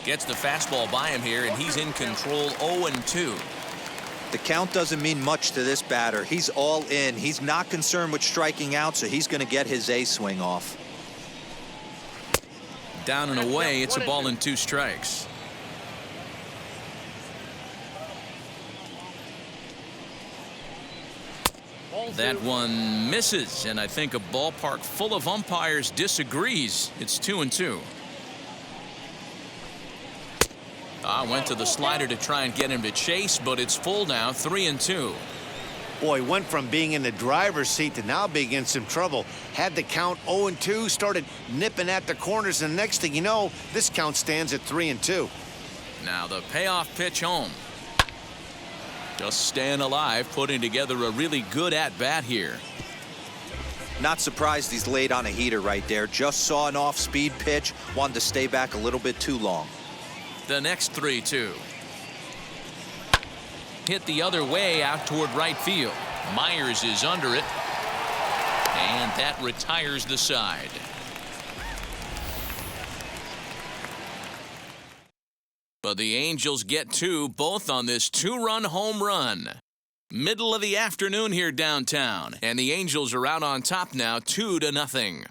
A: Gets the fastball by him here, and he's in control 0-2.
C: The count doesn't mean much to this batter. He's all in. He's not concerned with striking out, so he's going to get his A swing off.
A: Down and away, it's a ball and 2 strikes. That one misses, and I think a ballpark full of umpires disagrees. It's 2-2. Went to the slider to try and get him to chase, but it's full now, 3-2.
B: Boy, went from being in the driver's seat to now being in some trouble. Had the count 0-2, started nipping at the corners, and the next thing you know, this count stands at 3-2.
A: Now the payoff pitch home. Just staying alive, putting together a really good at-bat here.
C: Not surprised he's laid on a heater right there. Just saw an off-speed pitch, wanted to stay back a little bit too long.
A: The next 3-2. Hit the other way out toward right field. Myers is under it, and that retires the side. But the Angels get 2, both on this 2-run home run. Middle of the afternoon here downtown, and the Angels are out on top now, 2-0.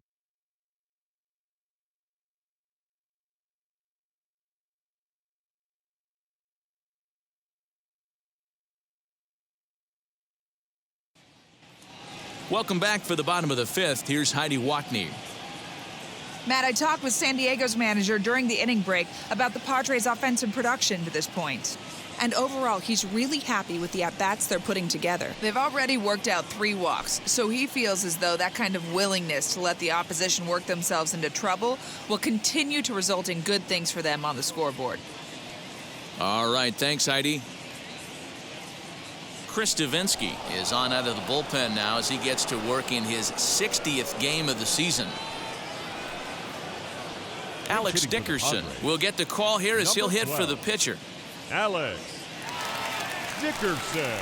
A: Welcome back for the bottom of the 5th. Here's Heidi Watney.
G: Matt, I talked with San Diego's manager during the inning break about the Padres' offensive production to this point. And overall, he's really happy with the at-bats they're putting together. They've already worked out 3 walks, so he feels as though that kind of willingness to let the opposition work themselves into trouble will continue to result in good things for them on the scoreboard.
A: All right, thanks, Heidi. Chris Davinsky is on out of the bullpen now as he gets to work in his 60th game of the season. Alex Dickerson will get the call here as he'll hit for the pitcher.
D: Alex Dickerson.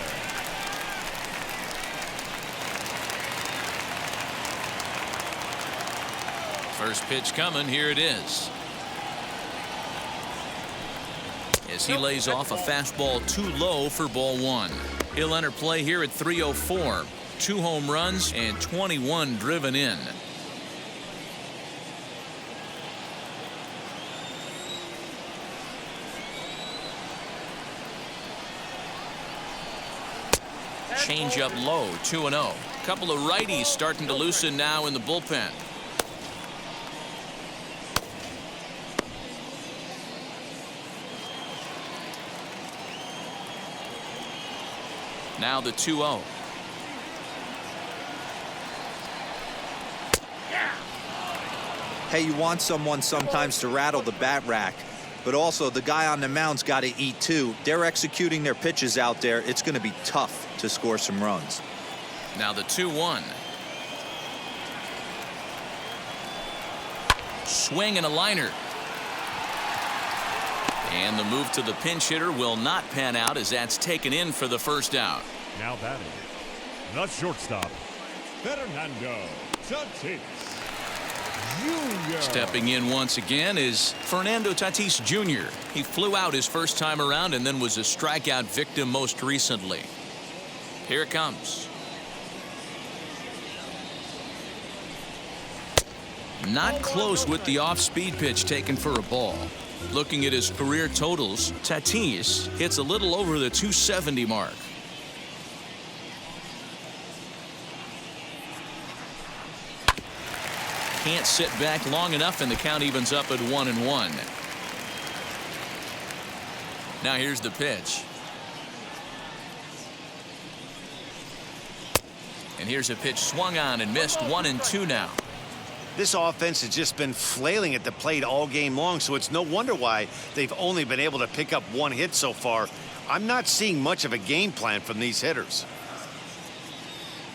A: First pitch coming, here it is. As he lays off a fastball too low for ball 1. He'll enter play here at 3:04. 2 home runs and 21 driven in. Change up low, 2-0. Couple of righties starting to loosen now in the bullpen. Now the 2-0.
C: Hey, you want someone sometimes to rattle the bat rack, but also the guy on the mound's got to eat too. They're executing their pitches out there. It's going to be tough to score some runs.
A: Now the 2-1. Swing and a liner. And the move to the pinch hitter will not pan out as that's taken in for the first out.
D: Now batting, the shortstop, Fernando Tatis Jr.
A: Stepping in once again is Fernando Tatis Jr. He flew out his first time around and then was a strikeout victim most recently. Here it comes. Not close with the off-speed pitch taken for a ball. Looking at his career totals, Tatis hits a little over the 270 mark. Can't sit back long enough, and the count evens up at 1-1. Now here's the pitch. And here's a pitch swung on and missed, 1-2 now.
B: This offense has just been flailing at the plate all game long, so it's no wonder why they've only been able to pick up 1 hit so far. I'm not seeing much of a game plan from these hitters.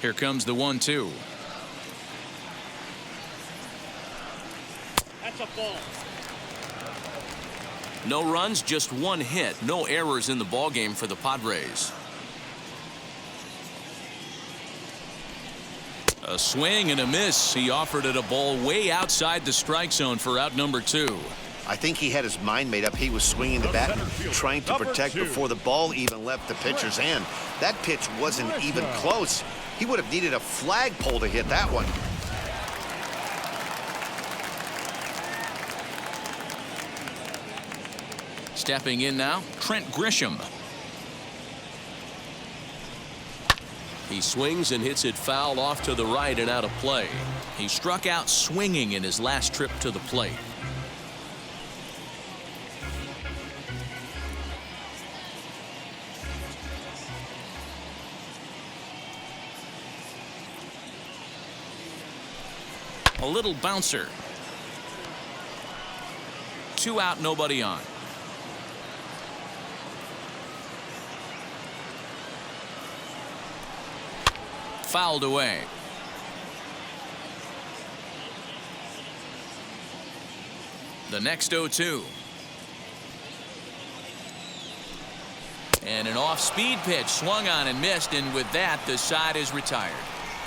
A: Here comes the 1-2.
F: That's a ball.
A: No runs, just 1 hit. No errors in the ballgame for the Padres. A swing and a miss. He offered it a ball way outside the strike zone for out number 2.
B: I think he had his mind made up. He was swinging the bat, trying to protect before the ball even left the pitcher's hand. That pitch wasn't even close. He would have needed a flagpole to hit that one.
A: Stepping in now, Trent Grisham.
E: He swings and hits it foul off to the right and out of play.
A: He struck out swinging in his last trip to the plate. A little bouncer. 2 out, nobody on. Fouled away. The next 0-2. And an off-speed pitch swung on and missed, and with that, the side is retired.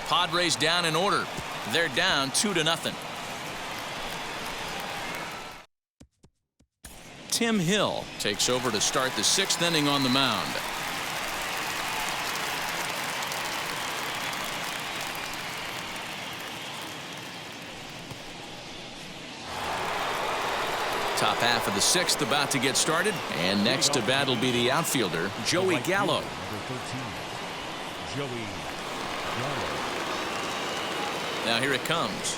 A: Padres down in order. They're down 2-0. Tim Hill takes over to start the 6th inning on the mound. Top half of the 6th about to get started, and next to bat will be the outfielder, Joey Gallo. Now here it comes,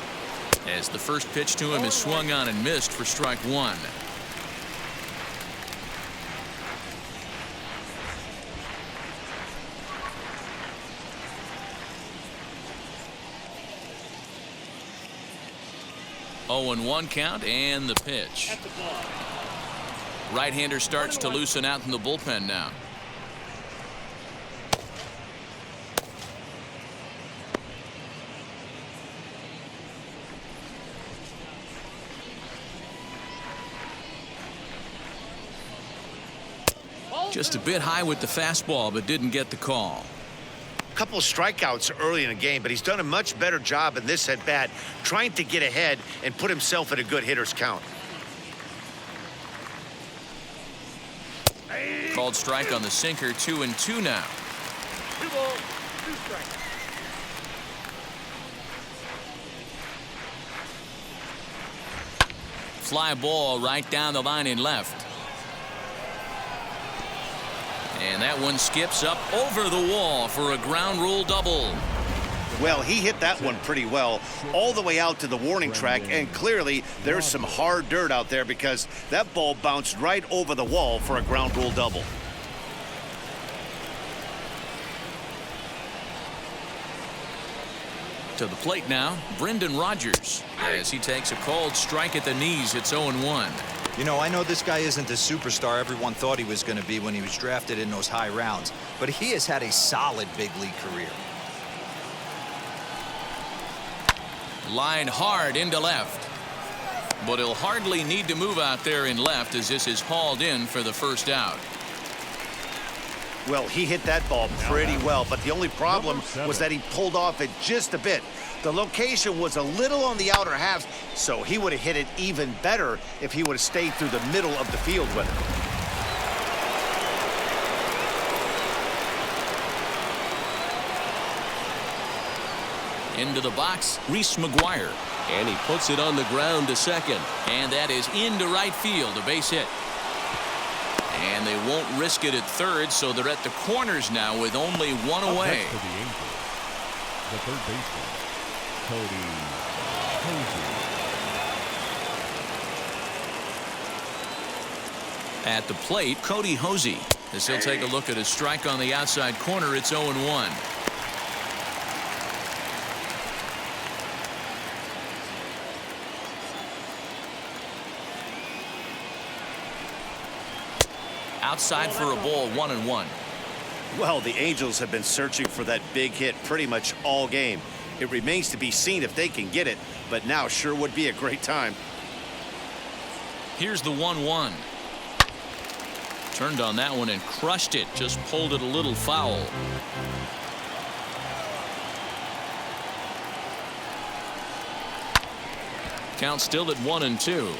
A: as the first pitch to him is swung on and missed for strike 1. Oh, and 1 count, and the pitch. Right-hander starts to loosen out in the bullpen now. Just a bit high with the fastball, but didn't get the call.
B: Couple of strikeouts early in the game, but he's done a much better job in this at-bat trying to get ahead and put himself in a good hitter's count.
A: Called strike on the sinker, 2-2 now.
F: 2 balls, 2 strikes.
A: Fly ball right down the line in left. And that one skips up over the wall for a ground rule double.
B: Well, he hit that one pretty well all the way out to the warning track, and clearly there's some hard dirt out there because that ball bounced right over the wall for a ground rule double.
A: To the plate now, Brendan Rodgers, as he takes a called strike at the knees. It's 0-1.
C: You know, I know this guy isn't the superstar everyone thought he was going to be when he was drafted in those high rounds, but he has had a solid big league career.
A: Line hard into left. But he'll hardly need to move out there in left as this is hauled in for the first out.
B: Well, he hit that ball pretty well, but the only problem was that he pulled off it just a bit. The location was a little on the outer half, so he would have hit it even better if he would have stayed through the middle of the field with it.
A: Into the box, Reese McGuire.
E: And he puts it on the ground to second.
A: And that is into right field, a base hit. And they won't risk it at third, so they're at the corners now with only 1 away.
D: Next for the Angels, the third baseman, Cody Posey.
A: At the plate, Cody Hosey, as he'll take a look at a strike on the outside corner. It's 0-1. Outside for a ball, 1-1.
B: Well, the Angels have been searching for that big hit pretty much all game. It remains to be seen if they can get it, but now sure would be a great time.
A: Here's the 1-1. Turned on that one and crushed it. Just pulled it a little foul. Count still at 1-2.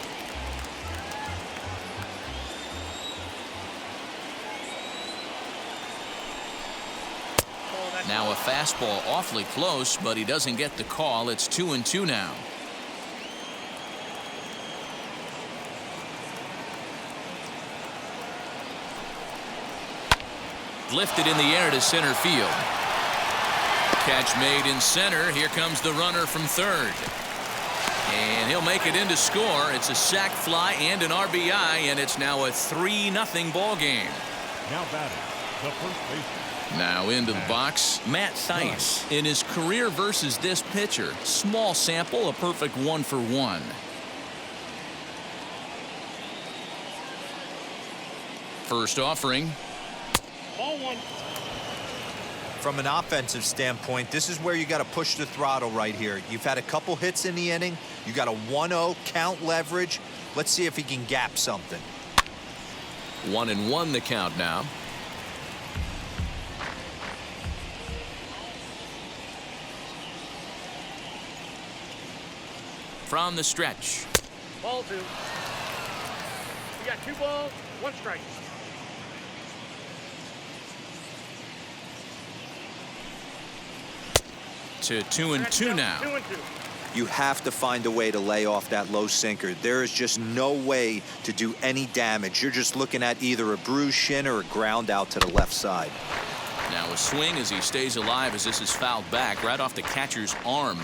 A: fastball awfully close, but he doesn't get the call. It's 2-2 now. Lifted in the air to center field. Catch made in center. Here comes the runner from third. And he'll make it in to score. It's a sac fly and an RBI, and it's now a 3-0 ball game.
D: Now batting, the first baseman.
A: Now into the box, Matt Theis. In his career versus this pitcher, small sample, a perfect 1-for-1. First offering.
F: Ball one.
C: From an offensive standpoint, this is where you got to push the throttle right here. You've had a couple hits in the inning. You got a 1-0 count leverage. Let's see if he can gap something.
E: 1-1 the count now.
A: From the stretch.
F: Ball two. We got 2 balls, 1 strike.
A: To 2-2 now.
F: 2-2.
C: You have to find a way to lay off that low sinker. There is just no way to do any damage. You're just looking at either a bruised shin or a ground out to the left side.
A: Now a swing as he stays alive as this is fouled back right off the catcher's arm.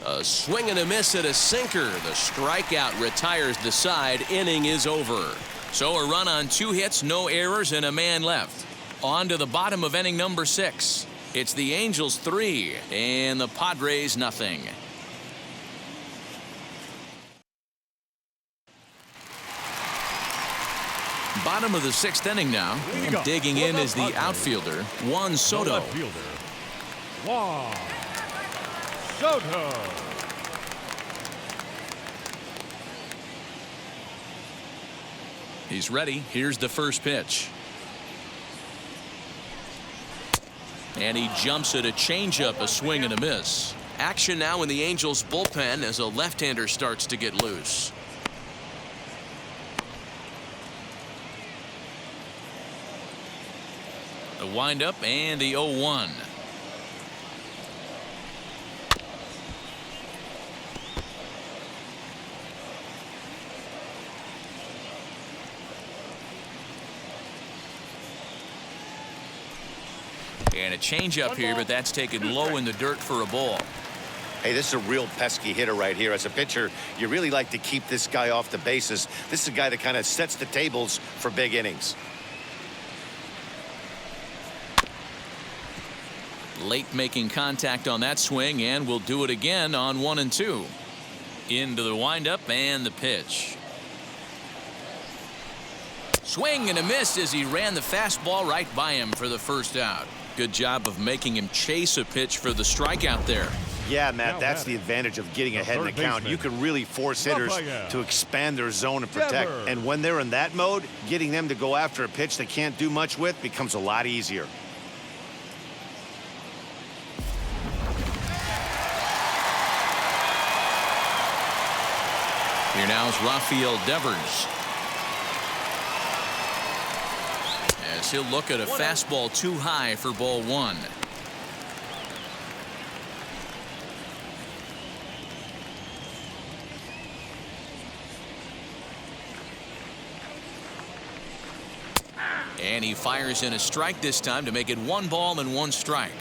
E: A swing and a miss at a sinker. The strikeout retires the side. Inning is over.
A: So a run on 2 hits, no errors, and a man left. On to the bottom of inning number 6. It's the Angels 3 and the Padres nothing. Bottom of the 6th inning now. And digging in is the outfielder, Juan Soto.
D: Juan Soto.
A: He's ready. Here's the first pitch. And he jumps at a changeup, a swing and a miss. Action now in the Angels bullpen as a left-hander starts to get loose. The windup and the 0-1. And a changeup here, but that's taken low in the dirt for a ball.
B: Hey, this is a real pesky hitter right here. As a pitcher, you really like to keep this guy off the bases. This is a guy that kind of sets the tables for big innings.
A: Late making contact on that swing, and will do it again on 1 and 2. Into the windup and the pitch. Swing and a miss as he ran the fastball right by him for the first out. Good job of making him chase a pitch for the strikeout there.
B: Yeah, Matt, that's the advantage of getting ahead in the count. You can really force hitters to expand their zone and protect. And when they're in that mode, getting them to go after a pitch they can't do much with becomes a lot easier.
A: Here now is Rafael Devers. As he'll look at a fastball too high for ball 1. And he fires in a strike this time to make it 1 ball and 1 strike.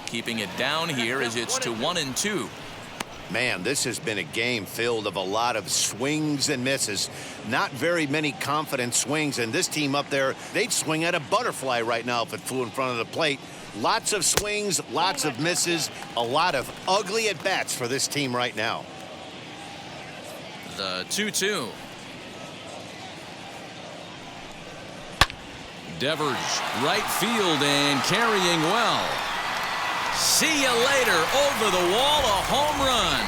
A: Keeping it down here as it's to 1 and 2.
B: Man, this has been a game filled of a lot of swings and misses. Not very many confident swings, and this team up there, they'd swing at a butterfly right now if it flew in front of the plate. Lots of swings, lots of misses, a lot of ugly at-bats for this team right now.
A: The 2-2. Devers, right field and carrying well. See you later. Over the wall, a home run.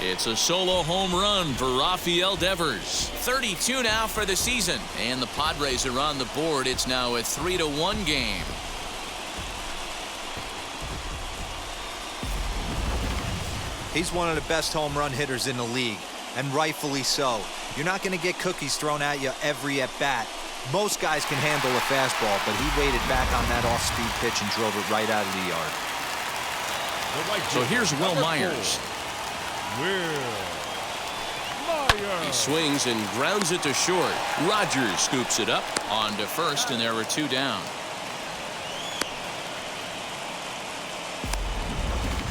A: It's a solo home run for Rafael Devers. 32 now for the season, and the Padres are on the board. It's now a 3-1 game.
C: He's one of the best home run hitters in the league, and rightfully so. You're not going to get cookies thrown at you every at-bat. Most guys can handle a fastball, but he waited back on that off-speed pitch and drove it right out of the yard.
A: So here's Will Myers. He swings and grounds it to short. Rogers scoops it up on to first, and there are 2 down.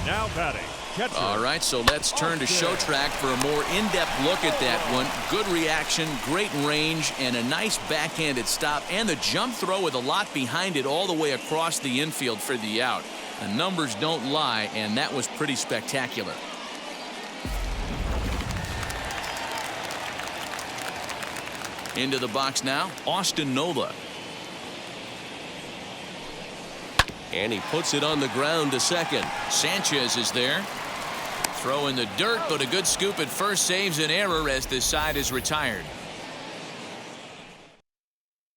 D: Now batting. Catcher.
A: All right, so let's turn to show track for a more in-depth look at that one. Good reaction, great range, and a nice backhanded stop, and the jump throw with a lot behind it all the way across the infield for the out. The numbers don't lie, and that was pretty spectacular. Into the box now, Austin Nola. And he puts it on the ground to second. Sanchez is there. Throw in the dirt, but a good scoop at first saves an error as this side is retired.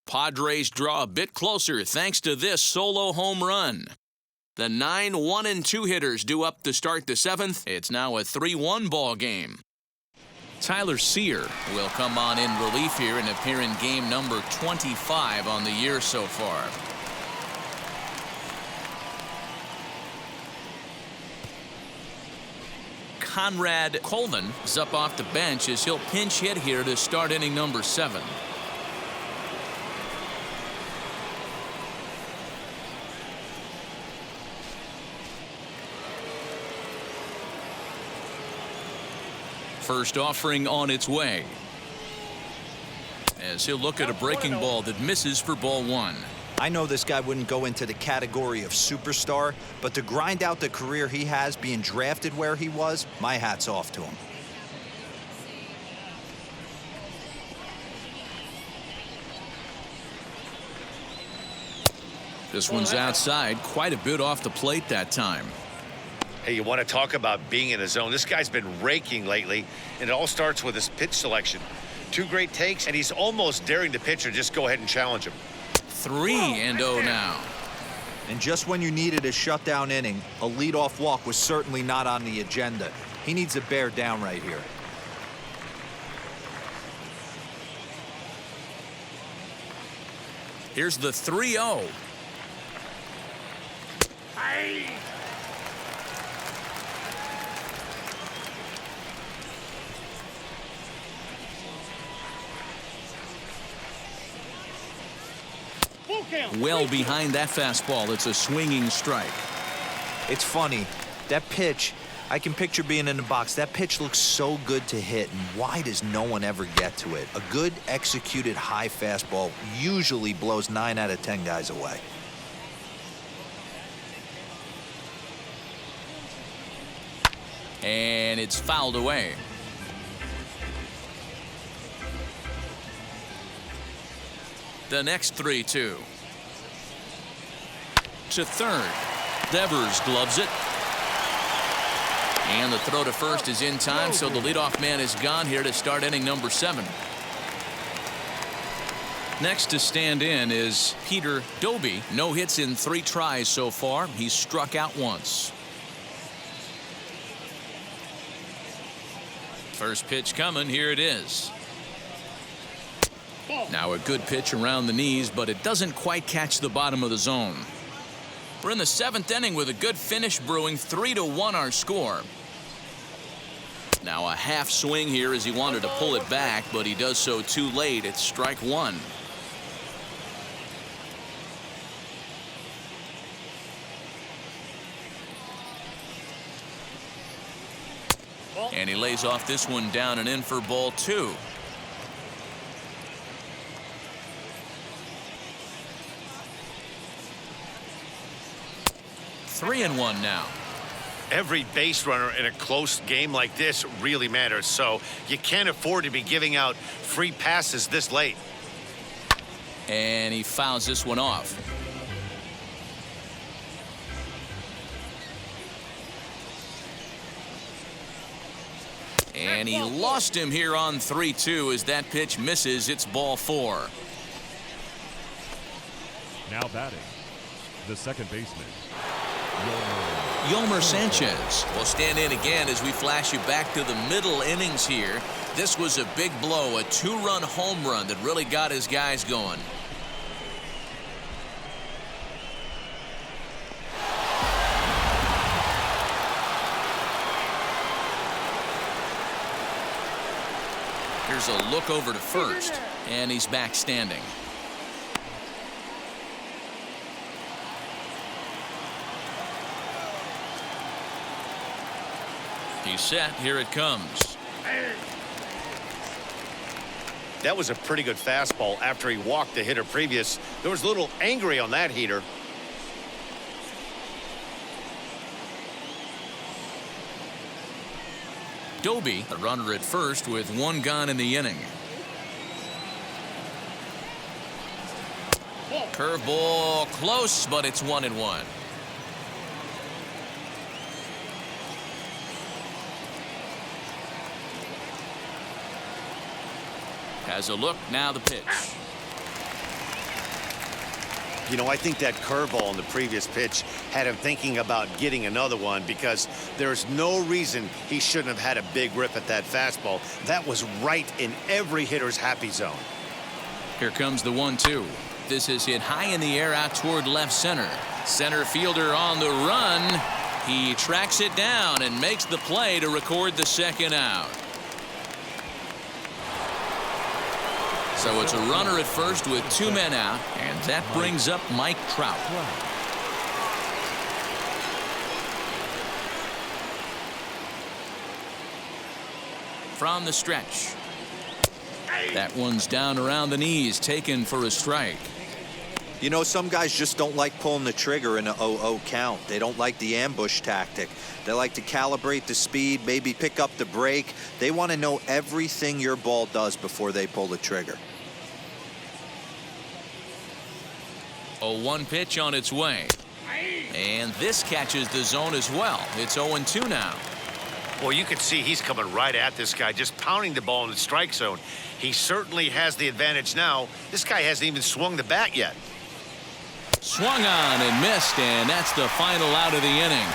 A: Padres draw a bit closer thanks to this solo home run. The 9 1-2 hitters due up to start the 7th. It's now a 3-1 ball game. Tyler Sear will come on in relief here and appear in game number 25 on the year so far. Conrad Colvin is up off the bench as he'll pinch hit here to start inning number 7. First offering on its way, as he'll look at a breaking ball that misses for ball 1.
C: I know this guy wouldn't go into the category of superstar, but to grind out the career he has being drafted where he was, my hat's off to him.
A: This one's outside, quite a bit off the plate that time.
B: Hey, you want to talk about being in a zone? This guy's been raking lately, and it all starts with his pitch selection. 2 great takes, and he's almost daring the pitcher just go ahead and challenge him.
A: 3-0 now.
C: And just when you needed a shutdown inning, a leadoff walk was certainly not on the agenda. He needs to bear down right here.
A: Here's the 3-0. Well behind that fastball. It's a swinging strike.
C: It's funny, that pitch, I can picture being in the box. That pitch looks so good to hit, and why does no one ever get to it? A good executed high fastball usually blows 9 out of 10 guys away.
A: And it's fouled away. The next 3-2. To third. Devers gloves it. And the throw to first is in time, so the leadoff man is gone here to start inning number 7. Next to stand in is Peter Doby. No hits in 3 tries so far. He's struck out once. First pitch coming. Here it is. Now a good pitch around the knees, but it doesn't quite catch the bottom of the zone. We're in the 7th inning with a good finish brewing. 3-1 our score. Now a half swing here as he wanted to pull it back, but he does so too late. It's strike 1. And he lays off this one down and in for ball 2. Three and one now.
B: Every base runner in a close game like this really matters, so you can't afford to be giving out free passes this late.
A: And he fouls this one off. And he lost him here on 3-2 as that pitch misses. It's ball 4.
D: Now batting, the second baseman,
A: Yolmer Sanchez will stand in again as we flash you back to the middle innings here. This was a big blow, a 2-run home run that really got his guys going. Here's a look over to first, and he's back standing. He's set. Here it comes.
B: That was a pretty good fastball after he walked the hitter previous. There was a little angry on that heater.
A: Doby, a runner at first with 1 gone in the inning. Curveball close, but it's 1-1. Has a look, now the pitch.
B: You know, I think that curveball in the previous pitch had him thinking about getting another one because there's no reason he shouldn't have had a big rip at that fastball. That was right in every hitter's happy zone.
A: Here comes the 1-2. This is hit high in the air out toward left center. Center fielder on the run. He tracks it down and makes the play to record the second out. So it's a runner at first with 2 men out, and that brings up Mike Trout. From the stretch. That one's down around the knees, taken for a strike.
C: You know, some guys just don't like pulling the trigger in a 0-0 count. They don't like the ambush tactic. They like to calibrate the speed, maybe pick up the brake. They want to know everything your ball does before they pull the trigger.
A: 0-1 pitch on its way. And this catches the zone as well. It's 0-2 now.
B: Well, you can see he's coming right at this guy, just pounding the ball in the strike zone. He certainly has the advantage now. This guy hasn't even swung the bat yet.
A: Swung on and missed, and that's the final out of the inning.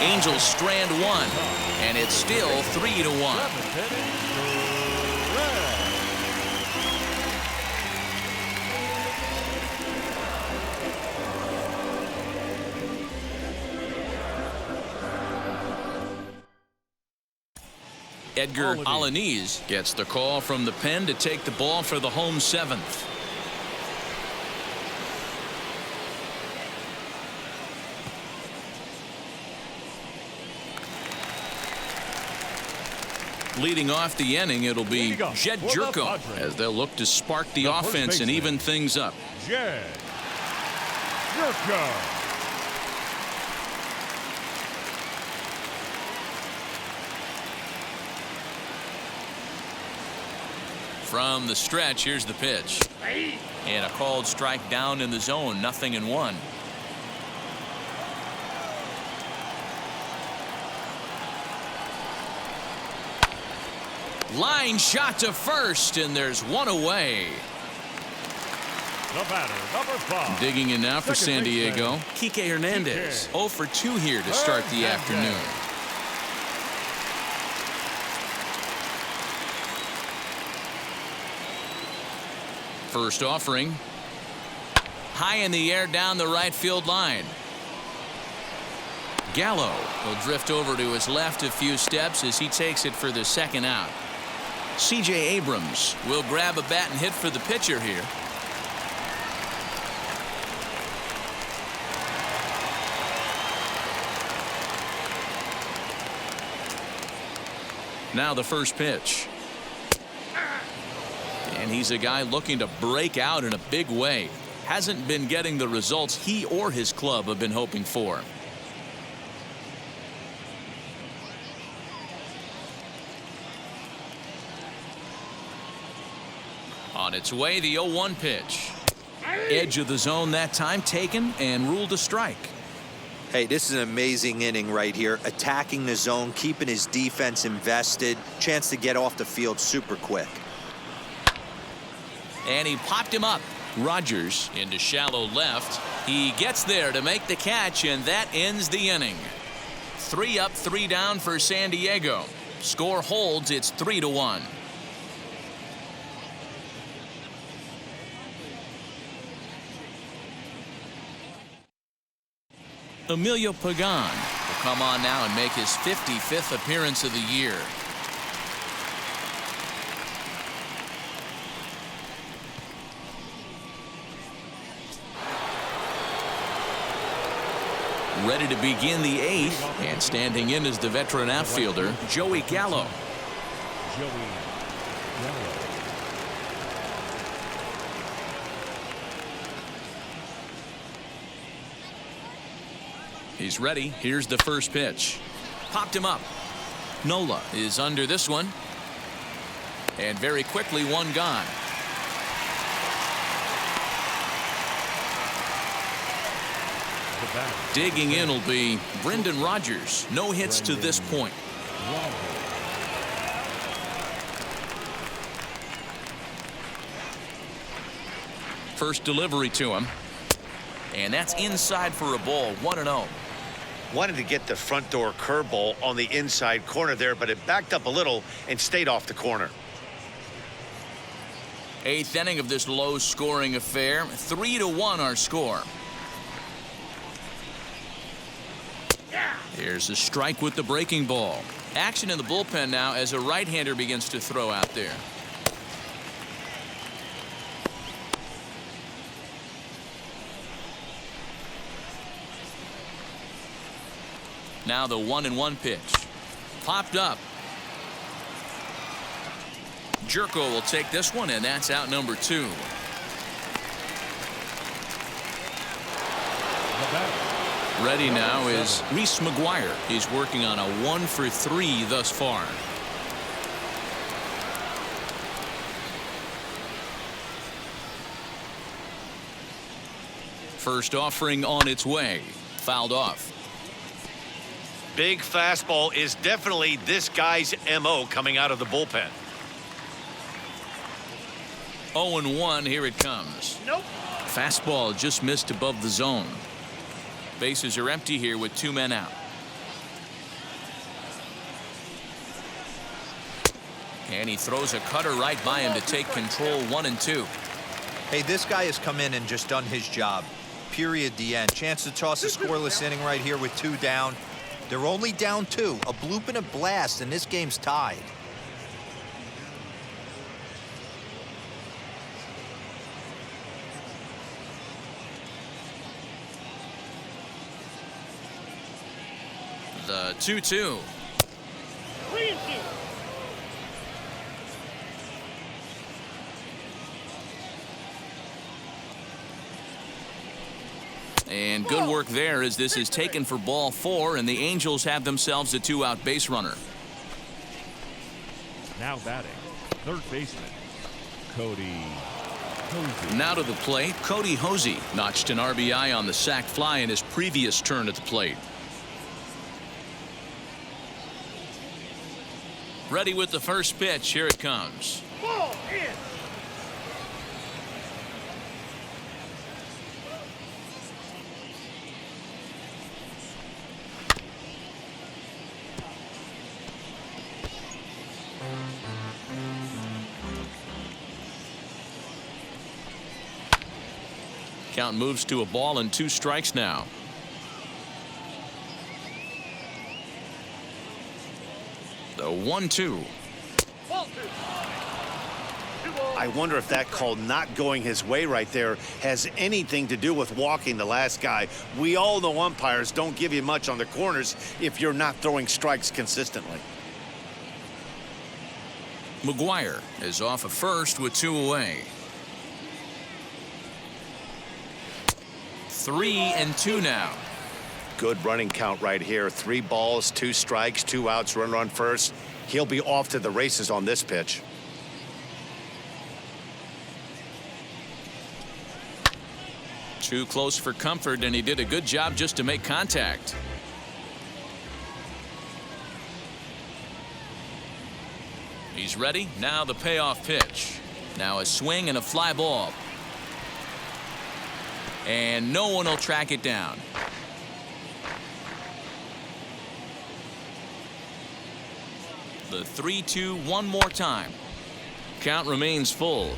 A: Angels strand 1, and it's still 3-1. Edgar Alanis gets the call from the pen to take the ball for the home 7th. Leading off the inning, it'll be Jed Jerko as they'll look to spark the offense and even things up.
D: Jed Jerko.
A: From the stretch, here's the pitch. And a called strike down in the zone, 0-1. Line shot to first, and there's one away.
D: The batter, number 5.
A: Digging in now for San Diego, Kike Hernandez. 0 for 2 here to start the afternoon. First offering. High in the air down the right field line. Gallo will drift over to his left a few steps as he takes it for the second out. C.J. Abrams will grab a bat and hit for the pitcher here. Now the first pitch. And he's a guy looking to break out in a big way. Hasn't been getting the results he or his club have been hoping for. On its way, the 0-1 pitch. Edge of the zone that time taken and ruled a strike.
C: Hey, this is an amazing inning right here. Attacking the zone, keeping his defense invested. Chance to get off the field super quick.
A: And he popped him up. Rogers into shallow left. He gets there to make the catch, and that ends the inning. 3 up, 3 down for San Diego. Score holds. It's 3-1. Emilio Pagan will come on now and make his 55th appearance of the year. Ready to begin the 8th, and standing in is the veteran outfielder, Joey Gallo. He's ready. Here's the first pitch. Popped him up. Nola is under this one. And very quickly, one gone. Digging in will be Brendan Rodgers. No hits to this point. First delivery to him. And that's inside for a ball. 1-0.
B: Wanted to get the front door curveball on the inside corner there, but it backed up a little and stayed off the corner.
A: 8th inning of this low-scoring affair. 3-1 our score. Here's a strike with the breaking ball. Action in the bullpen now as a right-hander begins to throw out there. Now the 1-1 pitch. Popped up. Jerko will take this one, and that's out number 2. Ready now is Reese McGuire. He's working on a 1-for-3 thus far. First offering on its way. Fouled off.
B: Big fastball is definitely this guy's MO coming out of the bullpen.
A: 0-1. Here it comes.
F: Nope.
A: Fastball just missed above the zone. Bases are empty here with 2 men out. And he throws a cutter right by him to take control. 1-2.
C: Hey, this guy has come in and just done his job. Period. The end. Chance to toss a scoreless inning right here with 2 down. They're only down 2. A bloop and a blast, and this game's tied.
A: The 2-2.
F: 3-2.
A: And good work there as this is taken for ball 4, and the Angels have themselves a 2-out base runner.
D: Now batting, third baseman, Cody Hosey.
A: Now to the plate, Cody Hosey notched an RBI on the sac fly in his previous turn at the plate. Ready with the first pitch. Here it comes.
F: Ball in.
A: Count moves to a ball and 2 strikes now. The 1-2.
F: Ball 2.
B: I wonder if that call not going his way right there has anything to do with walking the last guy. We all know umpires don't give you much on the corners if you're not throwing strikes consistently.
A: McGuire is off of first with 2 away. 3-2 now.
B: Good running count right here. 3 balls, 2 strikes, 2 outs, runner on first. He'll be off to the races on this pitch.
A: Too close for comfort, and he did a good job just to make contact. He's ready. Now the payoff pitch. Now a swing and a fly ball. And no one will track it down. The 3-2 one more time. Count remains full.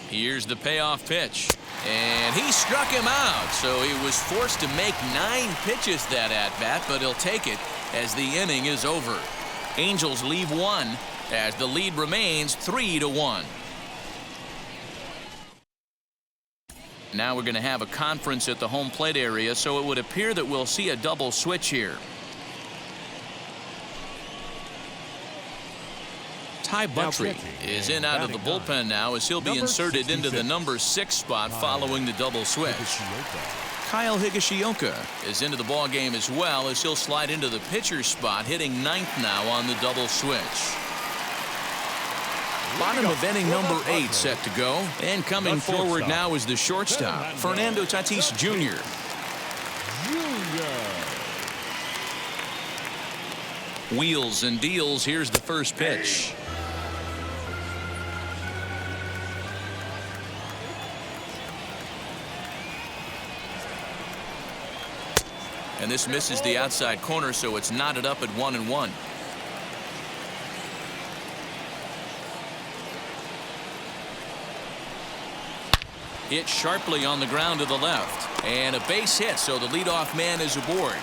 A: Here's the payoff pitch. And he struck him out, so he was forced to make 9 pitches that at-bat, but he'll take it as the inning is over. Angels leave one as the lead remains 3-1. Now we're going to have a conference at the home plate area, so it would appear that we'll see a double switch here. Ty Buttrey is in out of the bullpen now as he'll be inserted into the number 6 spot following the double switch. Kyle Higashioka is into the ball game as well as he'll slide into the pitcher's spot, hitting 9th now on the double switch. Bottom of inning number 8 set to go, and coming forward now is the shortstop, Fernando Tatis Jr. Wheels and deals. Here's the first pitch. And this misses the outside corner, so it's knotted up at 1-1. Hit sharply on the ground to the left. And a base hit, so the leadoff man is aboard.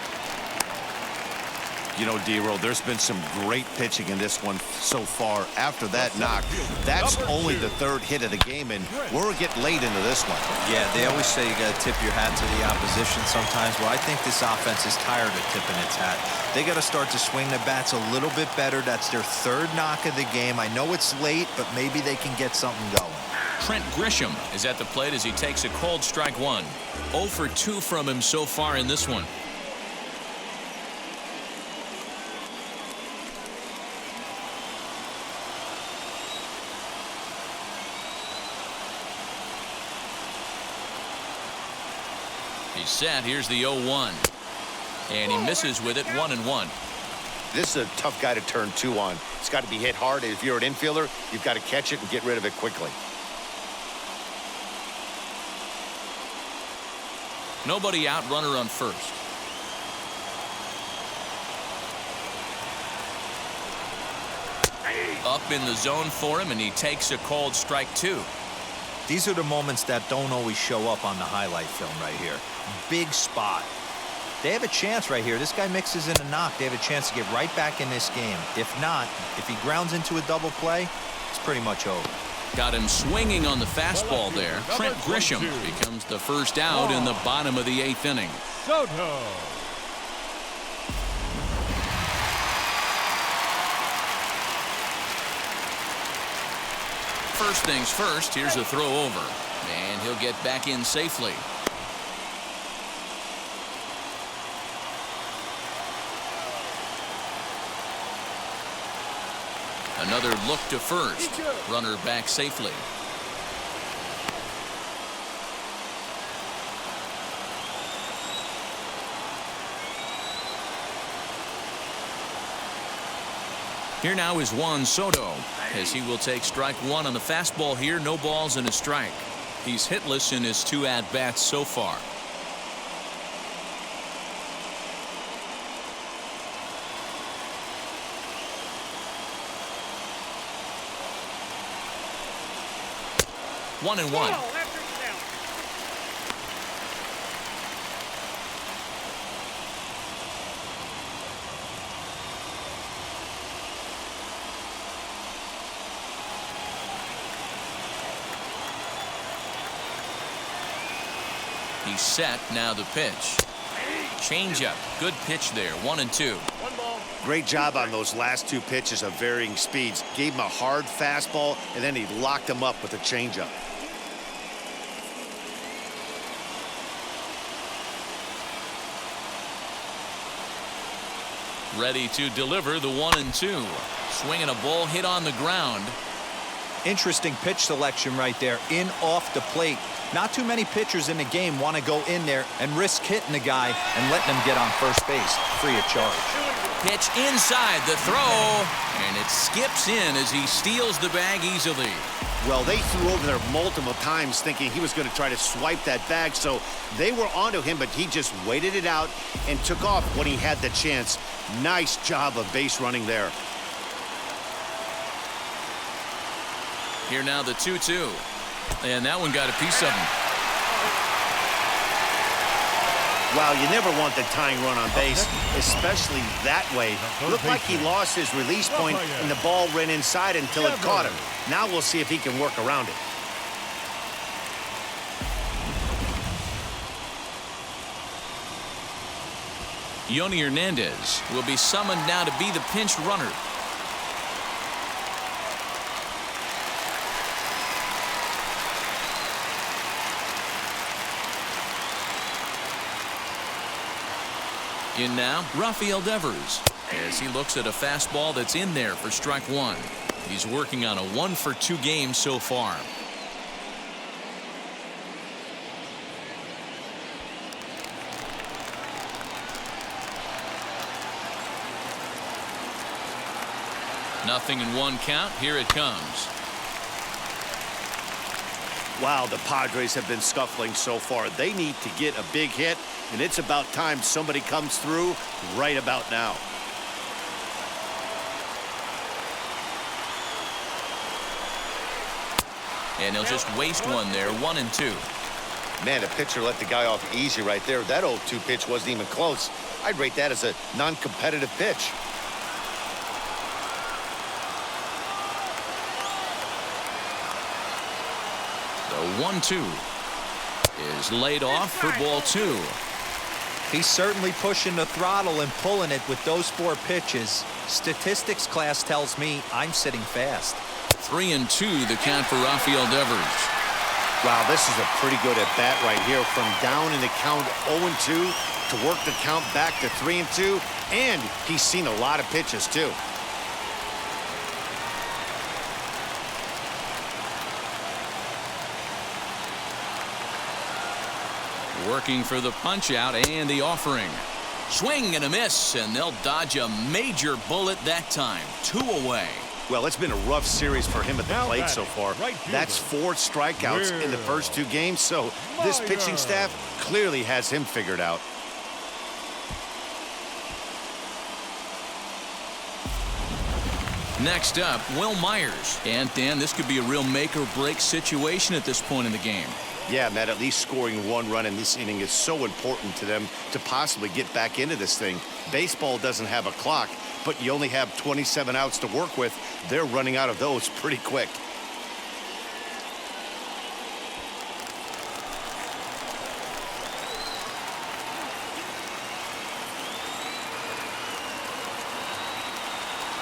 B: You know, D-Roll, there's been some great pitching in this one so far. After that knock, that's only the 3rd hit of the game, and we're getting late into this one.
C: Yeah, they always say you got to tip your hat to the opposition sometimes. Well, I think this offense is tired of tipping its hat. They got to start to swing the bats a little bit better. That's their 3rd knock of the game. I know it's late, but maybe they can get something going.
A: Trent Grisham is at the plate as he takes a cold strike 1. 0 for 2 from him so far in this one. He's set. Here's the 0-1. And he misses with it, 1-1.
B: This is a tough guy to turn 2 on. It's got to be hit hard. If you're an infielder, you've got to catch it and get rid of it quickly.
A: Nobody out, runner on first. Up in the zone for him, and he takes a cold strike 2.
C: These are the moments that don't always show up on the highlight film right here. Big spot. They have a chance right here. This guy mixes in a knock. They have a chance to get right back in this game. If not, if he grounds into a double play, it's pretty much over.
A: Got him swinging on the fastball there. Trent Grisham becomes the first out in the bottom of the 8th inning.
D: Soto.
A: First things first, here's a throw over. And he'll get back in safely. Another look to first. Runner back safely. Here now is Juan Soto as he will take strike 1 on the fastball here. No balls and a strike. He's hitless in his 2 at-bats so far. One and one. He's set. Now the pitch. Changeup. Good pitch there. 1-2.
B: Great job on those last 2 pitches of varying speeds. Gave him a hard fastball, and then he locked him up with a changeup.
A: Ready to deliver the 1-2. Swinging a ball hit on the ground.
C: Interesting pitch selection right there, in off the plate. Not too many pitchers in the game want to go in there and risk hitting the guy and letting him get on first base free of charge.
A: Pitch inside the throw, and it skips in as he steals the bag easily.
B: Well, they threw over there multiple times thinking he was going to try to swipe that bag, so they were onto him, but he just waited it out and took off when he had the chance. Nice job of base running there.
A: Here now the 2-2. And that one got a piece of him.
B: Wow, you never want the tying run on base, especially that way. Looked like he lost his release point and the ball ran inside until it caught him. Now we'll see if he can work around it.
A: Yoni Hernandez will be summoned now to be the pinch runner. In now, Rafael Devers, as he looks at a fastball that's in there for strike one. He's working on a 1-for-2 game so far. Nothing in one count. Here it comes.
B: Wow, the Padres have been scuffling so far. They need to get a big hit, and it's about time somebody comes through right about now.
A: And he'll just waste one there, 1-2.
B: Man, the pitcher let the guy off easy right there. That 0-2 pitch wasn't even close. I'd rate that as a non-competitive pitch.
A: The 1-2 is laid off for ball 2.
C: He's certainly pushing the throttle and pulling it with those 4 pitches. Statistics class tells me I'm sitting fast.
A: 3-2 the count for Rafael Devers.
B: Wow, this is a pretty good at bat right here. From down in the count 0-2 to work the count back to 3-2, and he's seen a lot of pitches too.
A: Working for the punch out and the offering. Swing and a miss, and they'll dodge a major bullet that time. 2 away.
B: Well, it's been a rough series for him at the plate so far. That's 4 strikeouts in the first 2 games, so this pitching staff clearly has him figured out.
A: Next up, Will Myers. And Dan, this could be a real make or break situation at this point in the game.
B: Yeah, Matt, at least scoring 1 run in this inning is so important to them to possibly get back into this thing. Baseball doesn't have a clock, but you only have 27 outs to work with. They're running out of those pretty quick.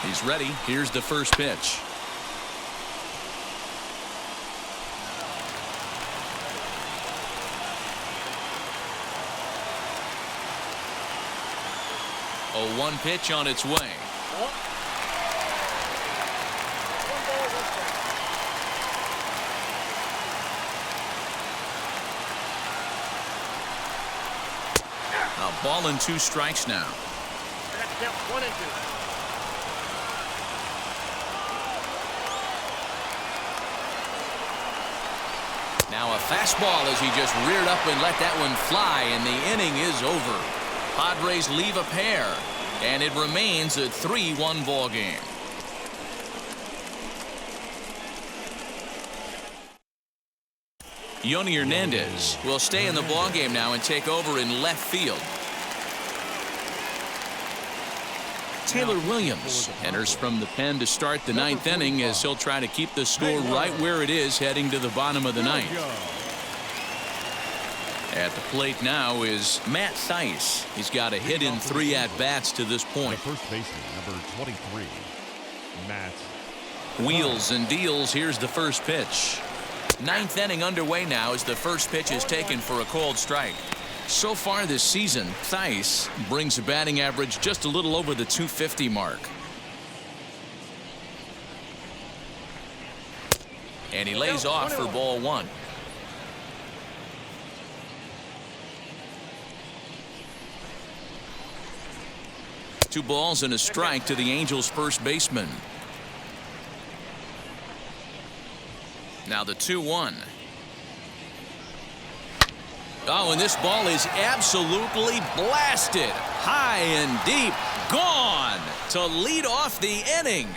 A: He's ready. Here's the first pitch. A 1 pitch on its way. A ball and 2 strikes now.
F: That's count 1-2.
A: Now a fastball as he just reared up and let that one fly, and the inning is over. Padres leave a pair, and it remains a 3-1 ball game. Yoni Hernandez will stay in the ball game now and take over in left field. Taylor Williams enters from the pen to start the 9th inning as he'll try to keep the score right where it is heading to the bottom of the 9th. At the plate now is Matt Thaiss. He's got a hit in 3 at-bats to this point.
D: The first baseman, number 23, Matt.
A: Wheels and deals. Here's the first pitch. 9th inning underway now as the first pitch is taken for a called strike. So far this season, Thaiss brings a batting average just a little over the 250 mark. And he lays off for ball one. Two balls and a strike to the Angels' first baseman. Now the 2-1. Oh, and this ball is absolutely blasted. High and deep. Gone to lead off the inning.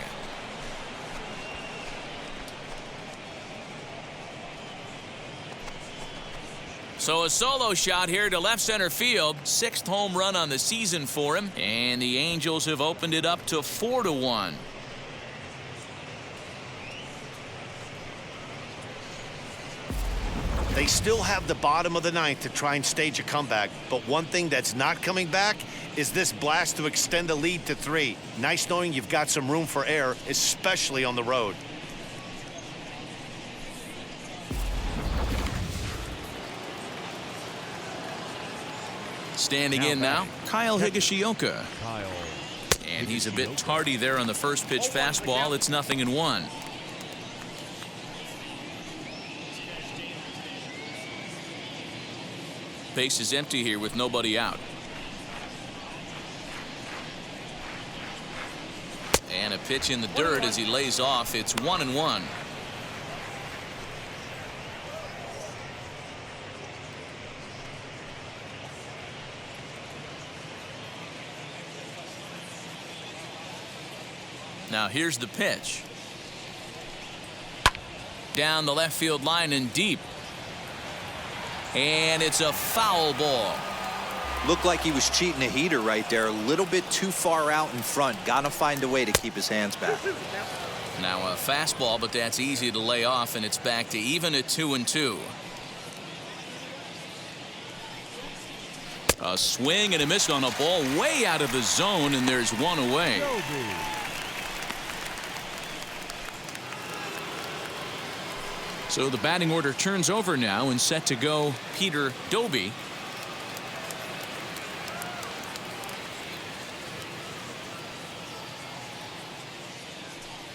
A: So a solo shot here to left center field. 6th home run on the season for him. And the Angels have opened it up to 4-1.
B: They still have the bottom of the ninth to try and stage a comeback, but one thing that's not coming back is this blast to extend the lead to 3. Nice knowing you've got some room for error, especially on the road.
A: Standing in now, Kyle Higashioka.
D: Kyle.
A: And he's a bit tardy there on the first pitch fastball. It's 0-1. Base is empty here with nobody out. And a pitch in the dirt as he lays off. It's 1-1. Now here's the pitch. Down the left field line and deep. And it's a foul ball.
C: Looked like he was cheating a heater right there. A little bit too far out in front. Gotta find a way to keep his hands back.
A: Now a fastball, but that's easy to lay off, and it's back to even at 2-2. A swing and a miss on a ball way out of the zone, and there's one away. So the batting order turns over now and set to go Peter Doby.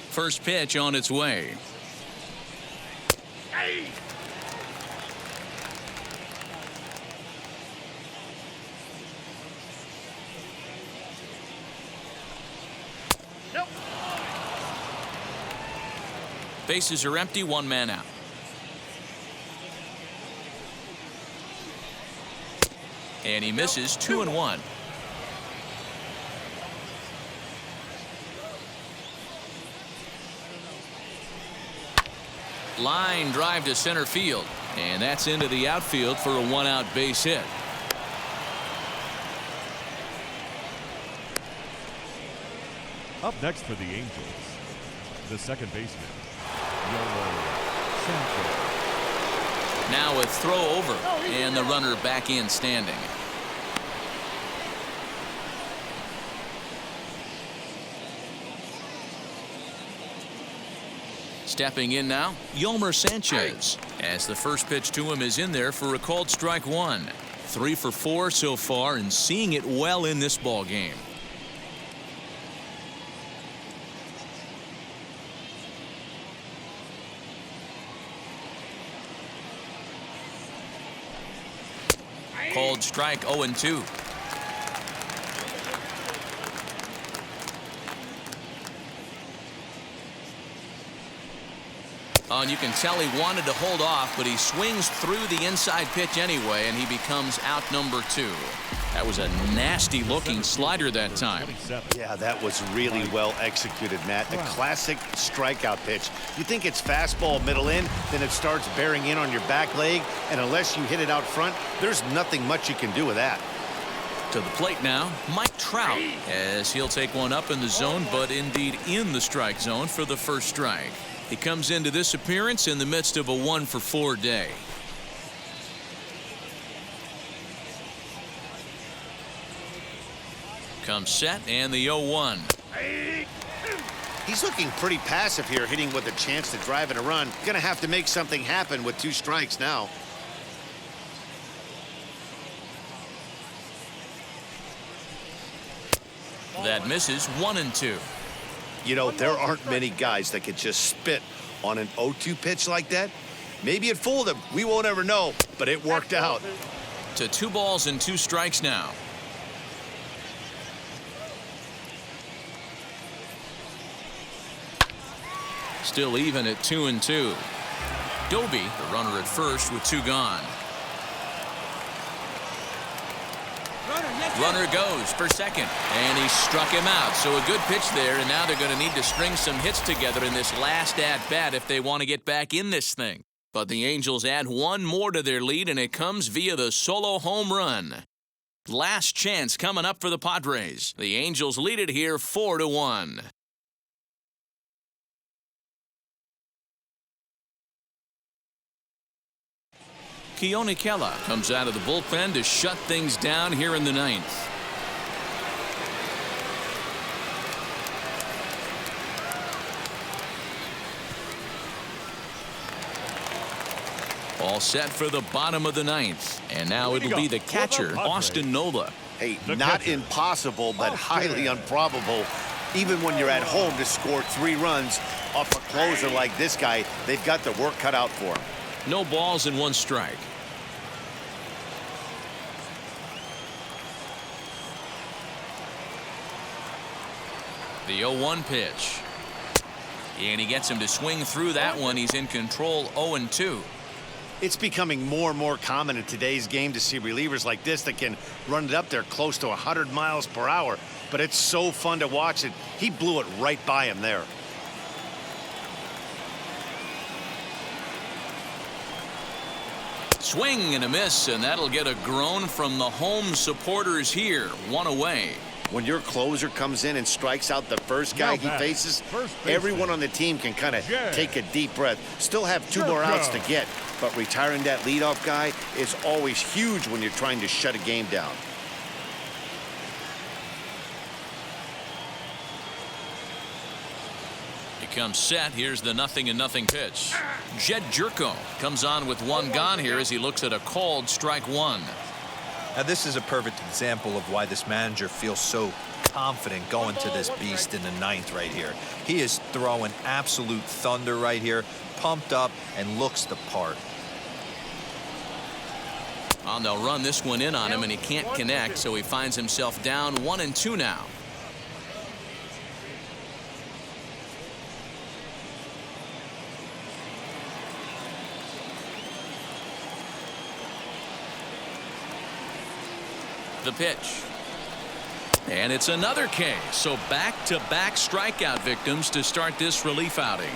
A: First pitch on its way.
F: Hey. Nope.
A: Bases are empty, one man out. And he misses 2-1. Line drive to center field. And that's into the outfield for a one-out base hit.
D: Up next for the Angels, the second baseman, Yolo Sanchez.
A: Now a throw over, and the runner back in standing. Stepping in now, Yolmer Sanchez, as the first pitch to him is in there for a called strike one. 3 for 4 so far, and seeing it well in this ball game. Called strike 0-2. And you can tell he wanted to hold off, but he swings through the inside pitch anyway, and he becomes out number 2. That was a nasty looking slider that time.
B: Yeah, that was really well executed, Matt. A classic strikeout pitch. You think it's fastball middle in, then it starts bearing in on your back leg, and unless you hit it out front, there's nothing much you can do with that.
A: To the plate now, Mike Trout, as he'll take one up in the zone, but indeed in the strike zone for the first strike. He comes into this appearance in the midst of a 1 for 4 day. Comes set, and the 0-1.
B: He's looking pretty passive here, hitting with a chance to drive in a run. Gonna have to make something happen with 2 strikes now.
A: That misses 1-2.
B: You know, there aren't many guys that could just spit on an 0-2 pitch like that? Maybe it fooled him. We won't ever know, but it worked out.
A: To 2 balls and 2 strikes now. Still even at 2-2. Doby, the runner at first with 2 gone. Runner goes for second, and he struck him out. So a good pitch there, and now they're going to need to string some hits together in this last at-bat if they want to get back in this thing. But the Angels add 1 more to their lead, and it comes via the solo home run. Last chance coming up for the Padres. The Angels lead it here 4-1. Keone Kela comes out of the bullpen to shut things down here in the 9th. All set for the bottom of the 9th. And now it'll be the catcher, Austin Nola.
B: Hey, not impossible, but highly improbable. Even when you're at home to score 3 runs off a closer like this guy, they've got the work cut out for him.
A: No balls and 1 strike. The 0-1 pitch. And he gets him to swing through that one. He's in control 0-2.
B: It's becoming more and more common in today's game to see relievers like this that can run it up there close to 100 miles per hour. But it's so fun to watch it. He blew it right by him there.
A: Swing and a miss, and that'll get a groan from the home supporters here. 1 away.
B: When your closer comes in and strikes out the first guy he faces, everyone on the team can kind of take a deep breath. Still have 2 more outs to get, but retiring that leadoff guy is always huge when you're trying to shut a game down.
A: He comes set. Here's the 0-0 pitch. Jed Jerko comes on with 1 gone here as he looks at a called strike 1.
C: Now, this is a perfect example of why this manager feels so confident going to this beast in the 9th right here. He is throwing absolute thunder right here, pumped up, and looks the part.
A: Well, they'll run this one in on him, and he can't connect, so he finds himself down 1-2 now. The pitch. And it's another K. So back-to-back strikeout victims to start this relief outing.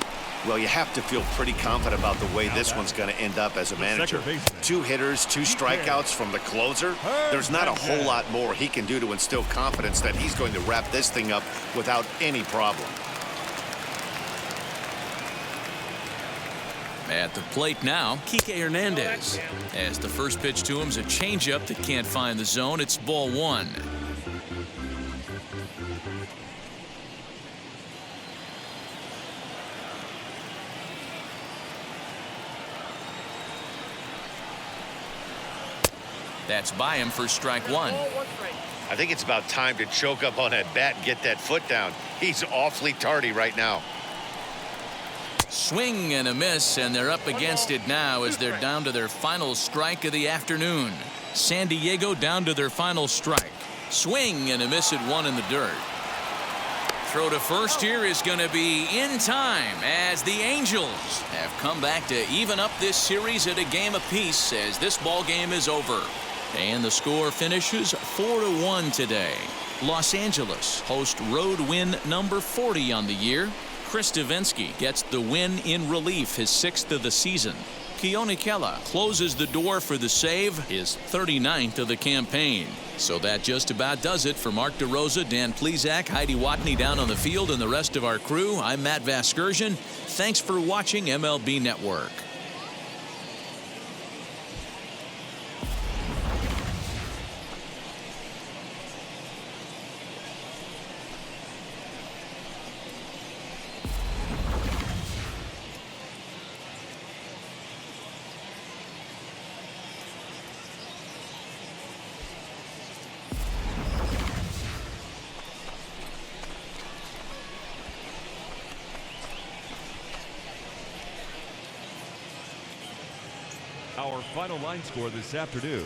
B: Well, you have to feel pretty confident about the way this one's going to end up as a manager. 2 hitters, 2 strikeouts from the closer. There's not a whole lot more he can do to instill confidence that he's going to wrap this thing up without any problem.
A: At the plate now, Kike Hernandez. As the first pitch to him's a changeup that can't find the zone. It's ball 1. That's by him for strike 1.
B: I think it's about time to choke up on that bat and get that foot down. He's awfully tardy right now.
A: Swing and a miss, and they're up against it now as they're down to their final strike of the afternoon. San Diego down to their final strike. Swing and a miss at 1 in the dirt. Throw to first here is going to be in time as the Angels have come back to even up this series at a game apiece as this ball game is over. And the score finishes 4-1 today. Los Angeles host road win number 40 on the year. Chris Davinsky gets the win in relief, his 6th of the season. Keone Kela closes the door for the save, his 39th of the campaign. So that just about does it. For Mark DeRosa, Dan Plesac, Heidi Watney down on the field, and the rest of our crew, I'm Matt Vasgersian. Thanks for watching MLB Network.
D: our final line score this afternoon.